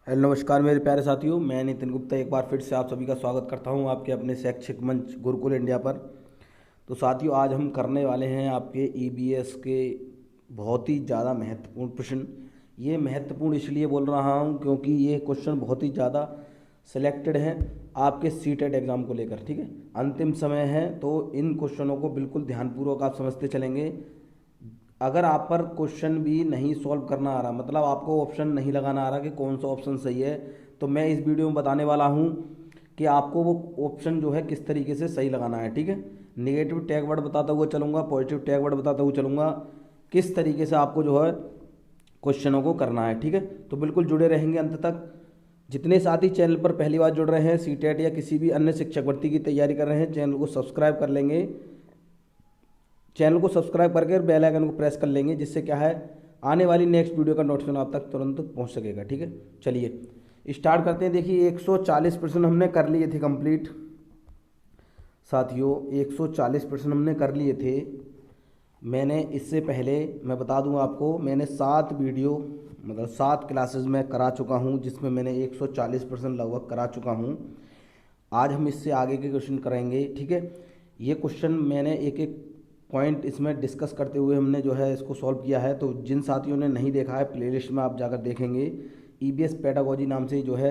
Hello नमस्कार मेरे प्यारे साथियों, मैं नितिन गुप्ता एक बार फिर से आप सभी का स्वागत करता हूं आपके अपने शैक्षिक मंच गुरुकुल इंडिया पर। तो साथियों, आज हम करने वाले हैं आपके ईबीएस के बहुत ही ज़्यादा महत्वपूर्ण प्रश्न। ये महत्वपूर्ण इसलिए बोल रहा हूं क्योंकि ये क्वेश्चन बहुत ही ज़्यादा सिलेक्टेड हैं आपके सीटेट एग्ज़ाम को लेकर। ठीक है, अंतिम समय है तो इन क्वेश्चनों को बिल्कुल ध्यानपूर्वक आप समझते चलेंगे। अगर आप पर क्वेश्चन भी नहीं सॉल्व करना आ रहा, मतलब आपको ऑप्शन नहीं लगाना आ रहा कि कौन सा ऑप्शन सही है, तो मैं इस वीडियो में बताने वाला हूँ कि आपको वो ऑप्शन जो है किस तरीके से सही लगाना है। ठीक है, नेगेटिव टैग वर्ड बताता हुआ चलूँगा, पॉजिटिव टैग वर्ड बताता हुआ चलूँगा, किस तरीके से आपको जो है क्वेश्चनों को करना है। ठीक है, तो बिल्कुल जुड़े रहेंगे अंत तक। जितने साथी चैनल पर पहली बार जुड़ रहे हैं, सीटेट या किसी भी अन्य शिक्षक भर्ती की तैयारी कर रहे हैं, चैनल को सब्सक्राइब कर लेंगे। चैनल को सब्सक्राइब करके बेल आइकन को प्रेस कर लेंगे, जिससे क्या है आने वाली नेक्स्ट वीडियो का नोटिफिकेशन आप तक तुरंत पहुंच सकेगा। ठीक है, चलिए स्टार्ट करते हैं। देखिए 140 प्रश्न हमने कर लिए थे कंप्लीट साथियों, 140 प्रश्न हमने कर लिए थे। मैंने इससे पहले मैं बता दूं आपको, मैंने 7 वीडियो मतलब 7 क्लासेस में करा चुका हूं, जिसमें मैंने 140 प्रश्न लगभग करा चुका हूं। आज हम इससे आगे के क्वेश्चन करेंगे। ठीक है, ये क्वेश्चन मैंने एक एक पॉइंट इसमें डिस्कस करते हुए हमने जो है इसको सॉल्व किया है। तो जिन साथियों ने नहीं देखा है, प्लेलिस्ट में आप जाकर देखेंगे, ईबीएस पेडागोजी नाम से जो है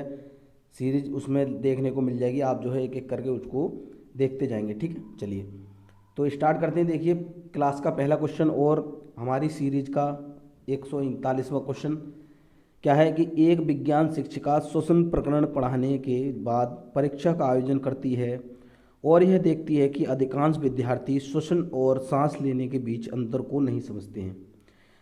सीरीज उसमें देखने को मिल जाएगी। आप जो है एक एक करके उसको देखते जाएंगे। ठीक है, चलिए तो स्टार्ट करते हैं। देखिए क्लास का पहला क्वेश्चन और हमारी सीरीज का 139वां क्वेश्चन क्या है कि एक विज्ञान शिक्षिका श्वसन प्रकरण पढ़ाने के बाद परीक्षा का आयोजन करती है और यह देखती है कि अधिकांश विद्यार्थी श्वसन और सांस लेने के बीच अंतर को नहीं समझते हैं।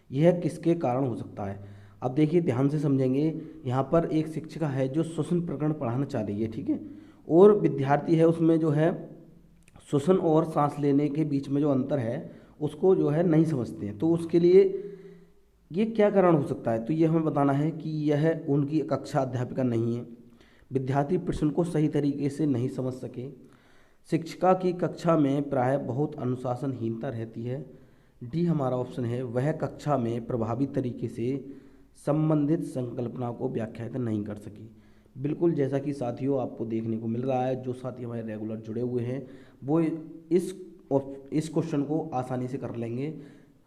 यह किसके कारण हो सकता है? अब देखिए ध्यान से समझेंगे। यहाँ पर एक शिक्षिका है जो श्वसन प्रकरण पढ़ाना चाह रही है, ठीक है, और विद्यार्थी है उसमें जो है श्वसन और सांस लेने के बीच में जो अंतर है उसको जो है नहीं समझते हैं। तो उसके लिए ये क्या कारण हो सकता है? तो ये हमें बताना है कि यह उनकी कक्षा अध्यापिका नहीं है, विद्यार्थी प्रश्न को सही तरीके से नहीं समझ सके, शिक्षिका की कक्षा में प्रायः बहुत अनुशासनहीनता रहती है, डी हमारा ऑप्शन है वह कक्षा में प्रभावी तरीके से संबंधित संकल्पना को व्याख्यात नहीं कर सकी। बिल्कुल जैसा कि साथियों आपको देखने को मिल रहा है, जो साथी हमारे रेगुलर जुड़े हुए हैं वो इस क्वेश्चन को आसानी से कर लेंगे।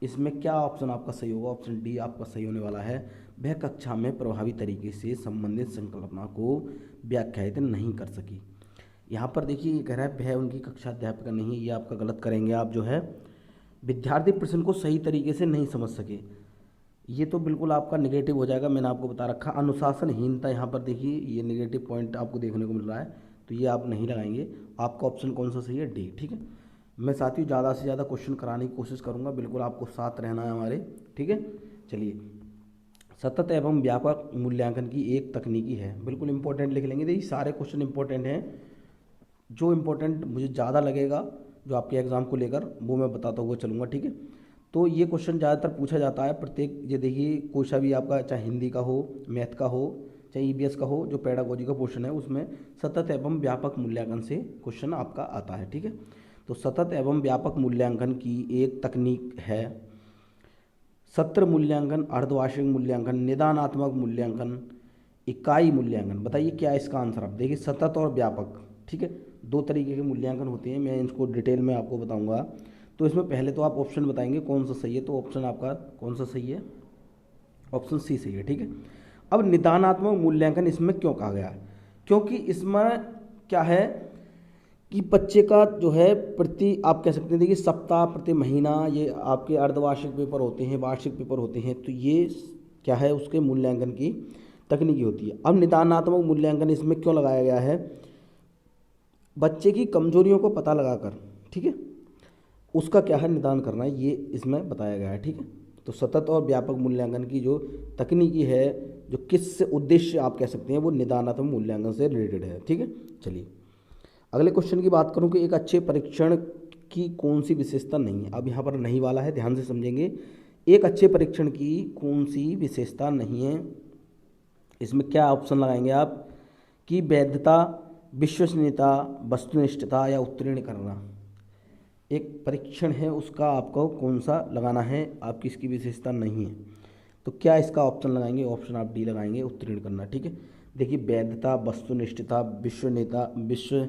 इसमें क्या ऑप्शन आपका सही होगा? ऑप्शन डी आपका सही होने वाला है, वह कक्षा में प्रभावी तरीके से संबंधित संकल्पना को व्याख्यात नहीं कर सकी। यहाँ पर देखिए ये कह रहा है वह उनकी कक्षा अध्यापिका नहीं है, ये आपका गलत करेंगे आप जो है विद्यार्थी प्रश्न को सही तरीके से नहीं समझ सके, ये तो बिल्कुल आपका नेगेटिव हो जाएगा। मैंने आपको बता रखा अनुशासनहीनता, यहाँ पर देखिए ये नेगेटिव पॉइंट आपको देखने को मिल रहा है, तो ये आप नहीं लगाएंगे। आपका ऑप्शन कौन सा सही है? डी। ठीक है, मैं साथियों ज़्यादा से ज़्यादा क्वेश्चन कराने की कोशिश करूँगा, बिल्कुल आपको साथ रहना है हमारे। ठीक है, चलिए सतत एवं व्यापक मूल्यांकन की एक तकनीकी है, बिल्कुल इंपॉर्टेंट लिख लेंगे। देखिए सारे क्वेश्चन इंपॉर्टेंट हैं, जो इम्पोर्टेंट मुझे ज़्यादा लगेगा जो आपके एग्ज़ाम को लेकर वो मैं बताता हुआ चलूँगा। ठीक है, तो ये क्वेश्चन ज़्यादातर पूछा जाता है प्रत्येक, ये देखिए कोई सा भी आपका चाहे हिंदी का हो, मैथ का हो, चाहे ईबीएस का हो, जो पेडागोजी का पोर्शन है उसमें सतत एवं व्यापक मूल्यांकन से क्वेश्चन आपका आता है। ठीक है, तो सतत एवं व्यापक मूल्यांकन की एक तकनीक है सत्र मूल्यांकन, अर्धवार्षिक मूल्यांकन, निदानात्मक मूल्यांकन, इकाई मूल्यांकन। बताइए क्या इसका आंसर? आप देखिए सतत और व्यापक, ठीक है, दो तरीके के मूल्यांकन होते हैं, मैं इसको डिटेल में आपको बताऊंगा। तो इसमें पहले तो आप ऑप्शन बताएंगे कौन सा सही है, तो ऑप्शन आपका कौन सा सही है? ऑप्शन सी सही है। ठीक है, अब निदानात्मक मूल्यांकन इसमें क्यों कहा गया है? क्योंकि इसमें क्या है कि बच्चे का जो है प्रति आप कह सकते हैं, देखिए सप्ताह प्रति महीना ये आपके अर्धवार्षिक पेपर होते हैं, वार्षिक पेपर होते हैं, तो ये क्या है उसके मूल्यांकन की तकनीकी होती है। अब निदानात्मक मूल्यांकन इसमें क्यों लगाया गया है? बच्चे की कमजोरियों को पता लगाकर, ठीक है, उसका क्या है निदान करना है, ये इसमें बताया गया है। ठीक है, तो सतत और व्यापक मूल्यांकन की जो तकनीकी है, जो किस उद्देश्य आप कह सकते हैं, वो निदानात्मक मूल्यांकन से रिलेटेड है। ठीक है, चलिए अगले क्वेश्चन की बात करूं कि एक अच्छे परीक्षण की कौन सी विशेषता नहीं है। अब यहाँ पर नहीं वाला है, ध्यान से समझेंगे। एक अच्छे परीक्षण की कौन सी विशेषता नहीं है, इसमें क्या ऑप्शन लगाएंगे आप कि वैधता, विश्वसनीयता, वस्तुनिष्ठता या उत्तीर्ण करना। एक परीक्षण है उसका आपको कौन सा लगाना है, आपकी इसकी विशेषता नहीं है। तो क्या इसका ऑप्शन लगाएंगे, ऑप्शन आप डी लगाएंगे, उत्तीर्ण करना। ठीक है, देखिए वैधता, वस्तुनिष्ठता, विश्वसनीयता,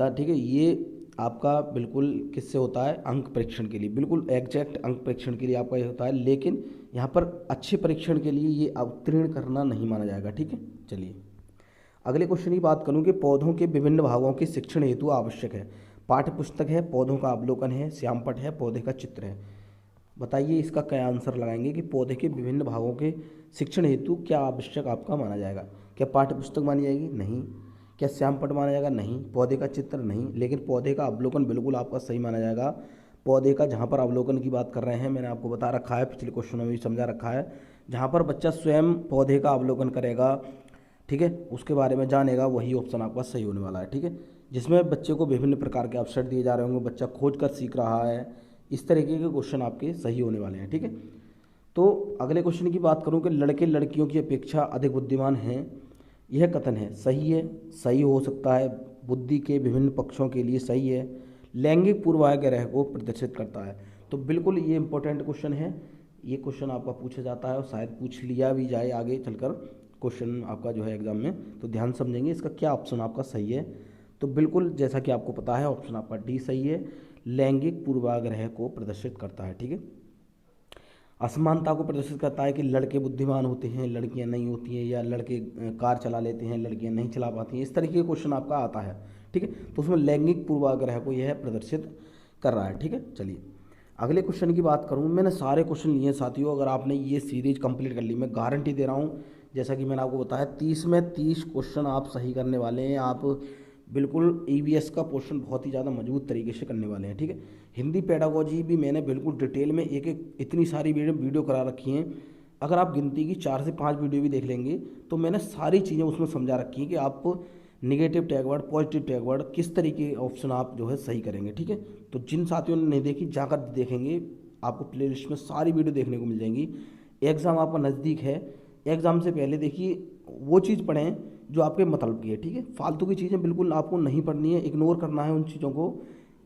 ठीक है, ये आपका बिल्कुल किससे होता है, अंक परीक्षण के लिए, बिल्कुल एग्जैक्ट अंक परीक्षण के लिए आपका ये होता है, लेकिन यहाँ पर अच्छे परीक्षण के लिए ये उत्तीर्ण करना नहीं माना जाएगा। ठीक है, चलिए अगले क्वेश्चन की बात करूँ कि पौधों के विभिन्न भागों के शिक्षण हेतु आवश्यक है। पाठ्य पुस्तक है, पौधों का अवलोकन है, श्यामपट्ट है, पौधे का चित्र है। बताइए इसका क्या आंसर लगाएंगे कि पौधे के विभिन्न भागों के शिक्षण हेतु क्या आवश्यक आपका माना जाएगा। क्या पाठ्य पुस्तक मानी जाएगी, नहीं। क्या श्यामपट्ट माना जाएगा, नहीं। पौधे का चित्र, नहीं। लेकिन पौधे का अवलोकन बिल्कुल आपका सही माना जाएगा। पौधे का जहाँ पर अवलोकन की बात कर रहे हैं, मैंने आपको बता रखा है, पिछले क्वेश्चनों में भी समझा रखा है, जहाँ पर बच्चा स्वयं पौधे का अवलोकन करेगा, ठीक है, उसके बारे में जानेगा, वही ऑप्शन आपका सही होने वाला है। ठीक है, जिसमें बच्चे को विभिन्न प्रकार के अवसर दिए जा रहे होंगे, बच्चा खोज कर सीख रहा है, इस तरीके के क्वेश्चन आपके सही होने वाले हैं। ठीक है, तो अगले क्वेश्चन की बात करूं कि लड़के लड़कियों की अपेक्षा अधिक बुद्धिमान हैं, यह कथन है, सही है, सही हो सकता है, बुद्धि के विभिन्न पक्षों के लिए सही है, लैंगिक पूर्वाग्रह को प्रदर्शित करता है। तो बिल्कुल ये इंपॉर्टेंट क्वेश्चन है, ये क्वेश्चन आपका पूछा जाता है और शायद पूछ लिया भी जाए आगे चलकर क्वेश्चन आपका जो है एग्जाम में, तो ध्यान समझेंगे इसका क्या ऑप्शन आपका सही है। तो बिल्कुल जैसा कि आपको पता है ऑप्शन आपका डी सही है, लैंगिक पूर्वाग्रह को प्रदर्शित करता है। ठीक है, असमानता को प्रदर्शित करता है कि लड़के बुद्धिमान होते हैं, लड़कियां नहीं होती हैं, या लड़के कार चला लेते हैं, लड़कियां नहीं चला पाती हैं, इस तरीके का क्वेश्चन आपका आता है। ठीक है, तो उसमें लैंगिक पूर्वाग्रह को यह प्रदर्शित कर रहा है। ठीक है, चलिए अगले क्वेश्चन की बात करूँ, मैंने सारे क्वेश्चन लिए साथियों, अगर आपने ये सीरीज कंप्लीट कर ली, मैं गारंटी दे रहा हूँ, जैसा कि मैंने आपको बताया 30 में 30 क्वेश्चन आप सही करने वाले हैं। आप बिल्कुल ईवीएस का पोर्शन बहुत ही ज़्यादा मजबूत तरीके से करने वाले हैं। ठीक है, हिंदी पेडागोजी भी मैंने बिल्कुल डिटेल में एक एक इतनी सारी वीडियो करा रखी हैं, अगर आप गिनती की 4 से 5 वीडियो भी देख लेंगे तो मैंने सारी चीज़ें उसमें समझा रखी हैं कि आप negative tag word, positive tag word, किस तरीके ऑप्शन आप जो है सही करेंगे। ठीक है, तो जिन साथियों ने नहीं देखी जाकर देखेंगे, आपको प्लेलिस्ट में सारी वीडियो देखने को मिल जाएंगी। एग्ज़ाम आपका नज़दीक है, एग्ज़ाम से पहले देखिए वो चीज़ पढ़ें जो आपके मतलब की है। ठीक है, फालतू की चीज़ें बिल्कुल आपको नहीं पढ़नी है, इग्नोर करना है उन चीज़ों को,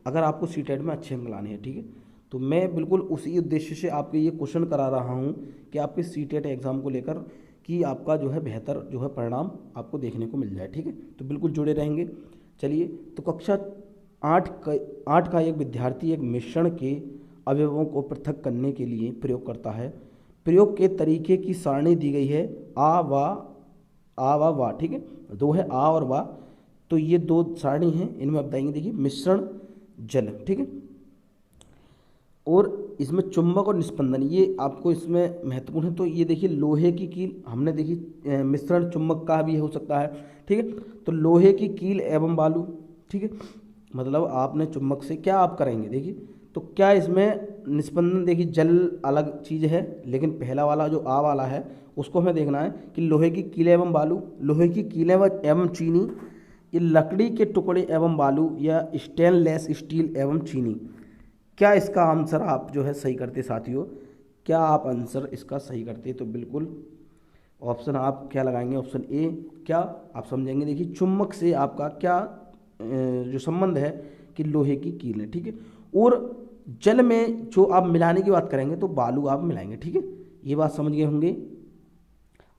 अगर आपको सीटेट में अच्छे अंक लाने हैं। ठीक है, तो मैं बिल्कुल उसी उद्देश्य से आपके ये क्वेश्चन करा रहा हूँ कि आपके सीटेट एग्ज़ाम को लेकर कि आपका जो है बेहतर जो है परिणाम आपको देखने को मिल जाए। ठीक है, तो बिल्कुल जुड़े रहेंगे। चलिए, तो कक्षा 8 का एक विद्यार्थी एक मिश्रण के अवयवों को पृथक करने के लिए प्रयोग करता है। प्रयोग के तरीके की सारणी दी गई है, आ वा वा। ठीक है, दो है आ और वा, तो ये 2 सारणी हैं, इनमें बताएंगे। देखिए मिश्रण जल, ठीक है, और इसमें चुंबक और निस्पंदन ये आपको इसमें महत्वपूर्ण है। तो ये देखिए लोहे की कील, हमने देखी मिश्रण चुंबक का भी हो सकता है। ठीक है, तो लोहे की कील एवं बालू, ठीक है, मतलब आपने चुंबक से क्या आप करेंगे, देखिए तो क्या इसमें निस्पंदन, देखिए जल अलग चीज़ है, लेकिन पहला वाला जो आ वाला है उसको हमें देखना है कि लोहे की कीलें एवं बालू, लोहे की कीलें एवं चीनी, ये लकड़ी के टुकड़े एवं बालू, या स्टेनलेस स्टील एवं चीनी। क्या इसका आंसर आप जो है सही करते साथियों, क्या आप आंसर इसका सही करते, तो बिल्कुल ऑप्शन आप क्या लगाएंगे, ऑप्शन ए। क्या आप समझेंगे, देखिए चुंबक से आपका क्या जो संबंध है कि लोहे की कील है। ठीक है, और जल में जो आप मिलाने की बात करेंगे तो बालू आप मिलाएंगे। ठीक है, ये बात समझ गए होंगे।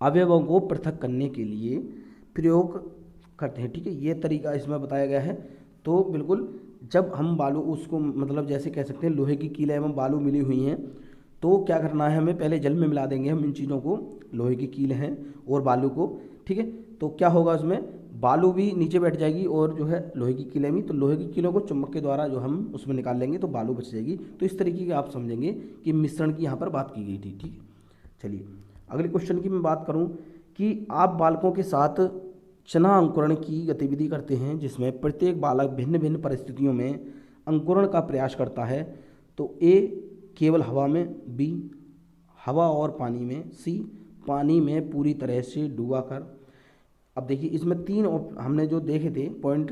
अवयवों को पृथक करने के लिए प्रयोग करते हैं। ठीक है, ये तरीका इसमें बताया गया है। तो बिल्कुल जब हम बालू उसको मतलब जैसे कह सकते हैं लोहे की कीलें एवं बालू मिली हुई हैं, तो क्या करना है हमें, पहले जल में मिला देंगे हम इन चीज़ों को, लोहे की कील हैं और बालू को। ठीक है, तो क्या होगा उसमें, बालू भी नीचे बैठ जाएगी और जो है लोहे की कीलें भी, तो लोहे की कीलों को चुंबक के द्वारा जो हम उसमें निकाल लेंगे तो बालू बच जाएगी। तो इस तरीके की आप समझेंगे कि मिश्रण की यहाँ पर बात की गई थी। ठीक है, चलिए अगले क्वेश्चन की मैं बात करूँ कि आप बालकों के साथ चना अंकुरण की गतिविधि करते हैं, जिसमें प्रत्येक बालक भिन्न भिन्न परिस्थितियों में अंकुरण का प्रयास करता है। तो ए केवल हवा में, बी हवा और पानी में, सी पानी में पूरी तरह से डूबा कर। अब देखिए इसमें 3 हमने जो देखे थे पॉइंट,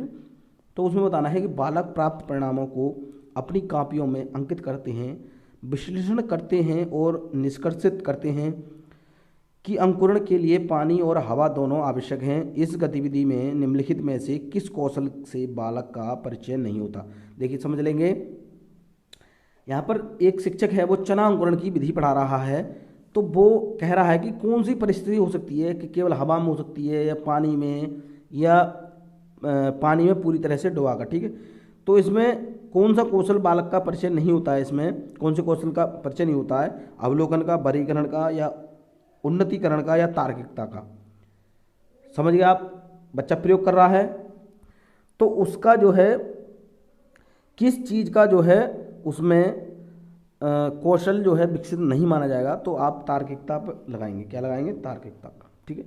तो उसमें बताना है कि बालक प्राप्त परिणामों को अपनी कॉपियों में अंकित करते हैं, विश्लेषण करते हैं और निष्कर्षित करते हैं कि अंकुरण के लिए पानी और हवा दोनों आवश्यक हैं। इस गतिविधि में निम्नलिखित में से किस कौशल से बालक का परिचय नहीं होता। देखिए समझ लेंगे, यहाँ पर एक शिक्षक है वो चना अंकुरण की विधि पढ़ा रहा है, तो वो कह रहा है कि कौन सी परिस्थिति हो सकती है कि केवल हवा में हो सकती है या पानी में, या पानी में पूरी तरह से डुबा कर, ठीक है। तो इसमें कौन सा कौशल बालक का परिचय नहीं होता है, इसमें कौन से कौशल का परिचय नहीं होता है, अवलोकन का, वर्गीकरण का, या उन्नतीकरण का, या तार्किकता का। समझ गए आप, बच्चा प्रयोग कर रहा है तो उसका जो है किस चीज़ का जो है उसमें कौशल जो है विकसित नहीं माना जाएगा, तो आप तार्किकता पर लगाएंगे। क्या लगाएंगे? तार्किकता का, ठीक है।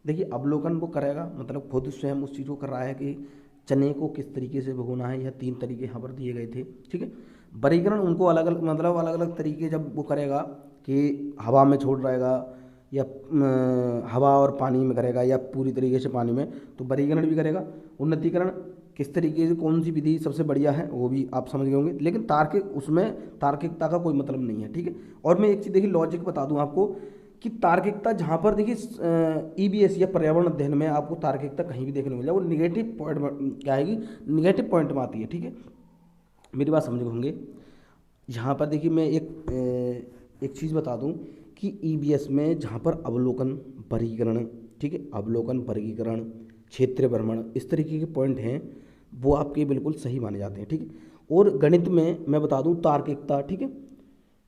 देखिए अवलोकन वो करेगा, मतलब खुद स्वयं उस चीज़ को कर रहा है कि चने को किस तरीके से भिगोना है, यह 3 तरीके यहाँ पर दिए गए थे, ठीक है। वर्गीकरण उनको अलग अलग, मतलब अलग अलग तरीके जब वो करेगा कि हवा में छोड़ रहेगा या हवा और पानी में करेगा या पूरी तरीके से पानी में, तो वर्गीकरण भी करेगा। उन्नतीकरण किस तरीके से, कौन सी विधि सबसे बढ़िया है, वो भी आप समझ गए होंगे। लेकिन तार्किक, उसमें तार्किकता का कोई मतलब नहीं है, ठीक है। और मैं एक चीज़ देखिए लॉजिक बता दूं आपको कि तार्किकता जहाँ पर देखिए ईबीएस या पर्यावरण अध्ययन में आपको तार्किकता कहीं भी देखने को मिल जाए, वो निगेटिव पॉइंट में क्या आएगी, निगेटिव पॉइंट में आती है, ठीक है। मेरी बात समझ गए होंगे। यहाँ पर देखिए मैं एक चीज़ बता दूं कि ईबीएस में जहाँ पर अवलोकन, वर्गीकरण, ठीक है, अवलोकन, वर्गीकरण, क्षेत्र भ्रमण, इस तरीके के पॉइंट हैं वो आपके बिल्कुल सही माने जाते हैं, ठीक है। और गणित में मैं बता दूं तार्किकता, ठीक है,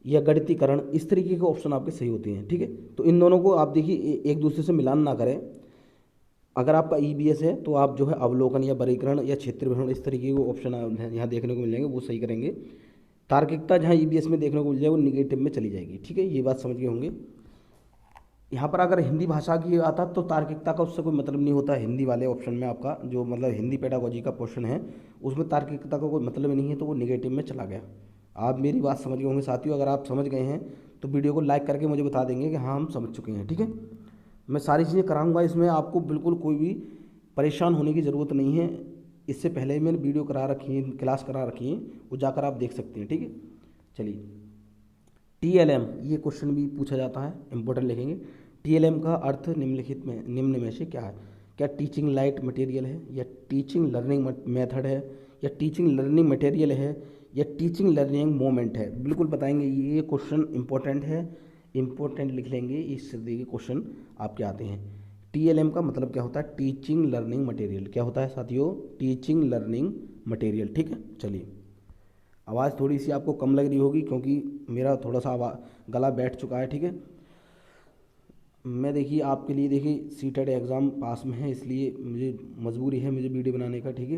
या गणितीकरण, इस तरीके के ऑप्शन आपके सही होते हैं, ठीक है। तो इन दोनों को आप देखिए एक दूसरे से मिलान ना करें। अगर आपका ईबीएस है तो आप जो है अवलोकन या वर्गीकरण या क्षेत्र भ्रमण, इस तरीके के ऑप्शन यहाँ देखने को मिल जाएंगे, वो सही करेंगे। तार्किकता जहाँ ईबीएस में देखने को मिल जाए वो निगेटिव में चली जाएगी, ठीक है। ये बात समझ गए होंगे। यहाँ पर अगर हिंदी भाषा की आता तो तार्किकता का उससे कोई मतलब नहीं होता। हिंदी वाले ऑप्शन में आपका जो मतलब हिंदी पेडागोजी का पोर्शन है उसमें तार्किकता का कोई मतलब ही नहीं है, तो वो निगेटिव में चला गया। आप मेरी बात समझ गए होंगे साथियों। अगर आप समझ गए हैं तो वीडियो को लाइक करके मुझे बता देंगे कि हाँ हम समझ चुके हैं, ठीक है। मैं सारी चीज़ें कराऊंगा इसमें, आपको बिल्कुल कोई भी परेशान होने की ज़रूरत नहीं है। इससे पहले ही मैंने वीडियो करा रखी है, क्लास करा रखी है, वो जाकर आप देख सकते हैं, ठीक है। चलिए टीएलएम, ये क्वेश्चन भी पूछा जाता है, इंपॉर्टेंट लिखेंगे। टीएलएम का अर्थ निम्नलिखित में, निम्न में से क्या है? क्या टीचिंग लाइट मटेरियल है, या टीचिंग लर्निंग मेथड है, या टीचिंग लर्निंग मटेरियल है, या टीचिंग लर्निंग मोमेंट है? बिल्कुल बताएंगे। ये क्वेश्चन इंपॉर्टेंट है, इंपॉर्टेंट लिख लेंगे, इस तरीके के क्वेश्चन आपके आते हैं। टीएलएम का मतलब क्या होता है? Teaching learning material. क्या होता है साथियों? टीचिंग लर्निंग मटेरियल, ठीक है। चलिए आवाज़ थोड़ी सी आपको कम लग रही होगी क्योंकि मेरा थोड़ा सा गला बैठ चुका है, ठीक है। मैं देखिए आपके लिए देखिए सीटेट एग्ज़ाम पास में है, इसलिए मुझे मजबूरी है मुझे वीडियो बनाने का, ठीक है।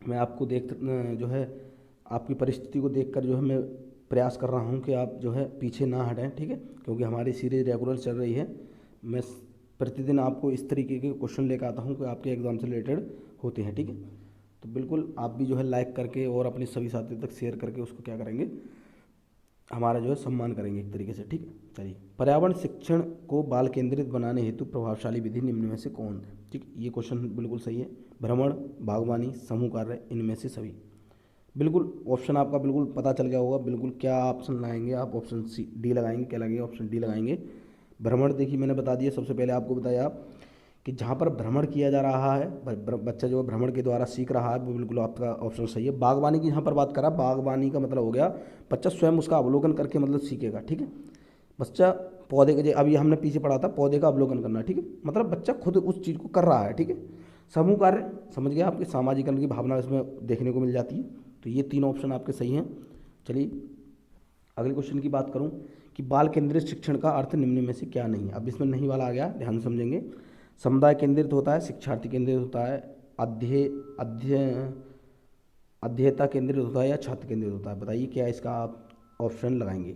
मैं आपको जो है आपकी परिस्थिति को देखकर जो है मैं प्रयास कर रहा हूँ कि आप जो है पीछे ना हटें, ठीक है, क्योंकि हमारी सीरीज रेगुलर चल रही है। मैं प्रतिदिन आपको इस तरीके के क्वेश्चन लेकर आता हूँ कि आपके एग्ज़ाम से रिलेटेड होते हैं, ठीक है। तो बिल्कुल आप भी जो है लाइक करके और अपने सभी साथियों तक शेयर करके उसको क्या करेंगे, हमारा जो है सम्मान करेंगे एक तरीके से, ठीक है। चलिए पर्यावरण शिक्षण को बाल केंद्रित बनाने हेतु प्रभावशाली विधि निम्न में से कौन है? ठीक, ये क्वेश्चन बिल्कुल सही है। भ्रमण, बागवानी, समूह कार्य, इनमें से सभी। बिल्कुल ऑप्शन आपका बिल्कुल पता चल गया होगा। बिल्कुल क्या ऑप्शन लगाएंगे आप? ऑप्शन सी डी लगाएंगे। क्या लगेगा? ऑप्शन डी लगाएंगे। भ्रमण देखिए मैंने बता दिया, सबसे पहले आपको बताया कि जहाँ पर भ्रमण किया जा रहा है, बच्चा जो है भ्रमण के द्वारा सीख रहा है, वो बिल्कुल आपका ऑप्शन सही है। बागवानी की यहाँ पर बात करा, बागवानी का मतलब हो गया बच्चा स्वयं उसका अवलोकन करके मतलब सीखेगा, ठीक है। बच्चा पौधे के, अभी हमने पीछे पढ़ा था पौधे का अवलोकन करना, ठीक है, मतलब बच्चा खुद उस चीज़ को कर रहा है, ठीक है। समूह कार्य समझ गया, आपके सामाजिकरण की भावना इसमें देखने को मिल जाती है। तो ये 3 ऑप्शन आपके सही हैं। चलिए अगले क्वेश्चन की बात करूँ कि बाल केंद्रित शिक्षण का अर्थ निम्न में से क्या नहीं है। अब इसमें नहीं वाला आ गया, ध्यान समझेंगे। समुदाय केंद्रित होता है, शिक्षार्थी केंद्रित होता है, अध्येता केंद्रित होता है, या छात्र केंद्रित होता है? बताइए क्या इसका आप ऑप्शन लगाएंगे।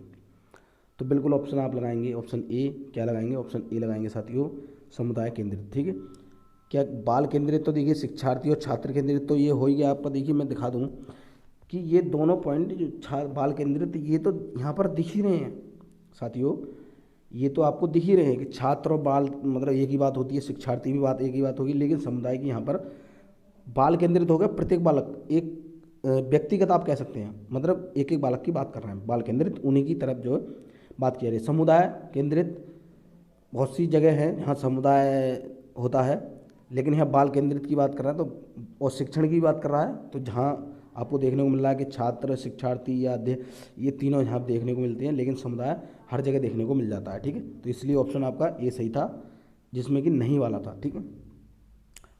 तो बिल्कुल ऑप्शन आप लगाएंगे ऑप्शन ए। क्या लगाएंगे? ऑप्शन ए लगाएंगे साथियों, समुदाय केंद्रित, ठीक है। क्या बाल केंद्रित तो देखिए शिक्षार्थी और छात्र केंद्रित तो ये हो ही गया आपका। देखिए मैं दिखा दूँ कि ये दोनों पॉइंट जो बाल केंद्रित ये तो यहाँ पर दिख ही रहे हैं साथियों, ये तो आपको दिख ही रहे हैं कि छात्र और बाल मतलब एक ही बात होती है, शिक्षार्थी भी बात एक ही बात होगी, लेकिन समुदाय की यहाँ पर बाल केंद्रित हो गया। प्रत्येक बालक एक व्यक्तिगत आप कह सकते हैं, मतलब एक एक बालक की बात कर रहे हैं, बाल केंद्रित उन्हीं की तरफ जो बात की जा रही है। समुदाय केंद्रित बहुत सी जगह है जहाँ समुदाय होता है, लेकिन यहाँ बाल केंद्रित की बात कर रहा है तो, और शिक्षण की बात कर रहा है, तो जहाँ आपको देखने को मिल रहा है कि छात्र, शिक्षार्थी या ये तीनों यहाँ देखने को मिलते हैं, लेकिन समुदाय हर जगह देखने को मिल जाता है। ठीक है, तो इसलिए ऑप्शन आपका ए सही था, जिसमें कि नहीं वाला था। ठीक है,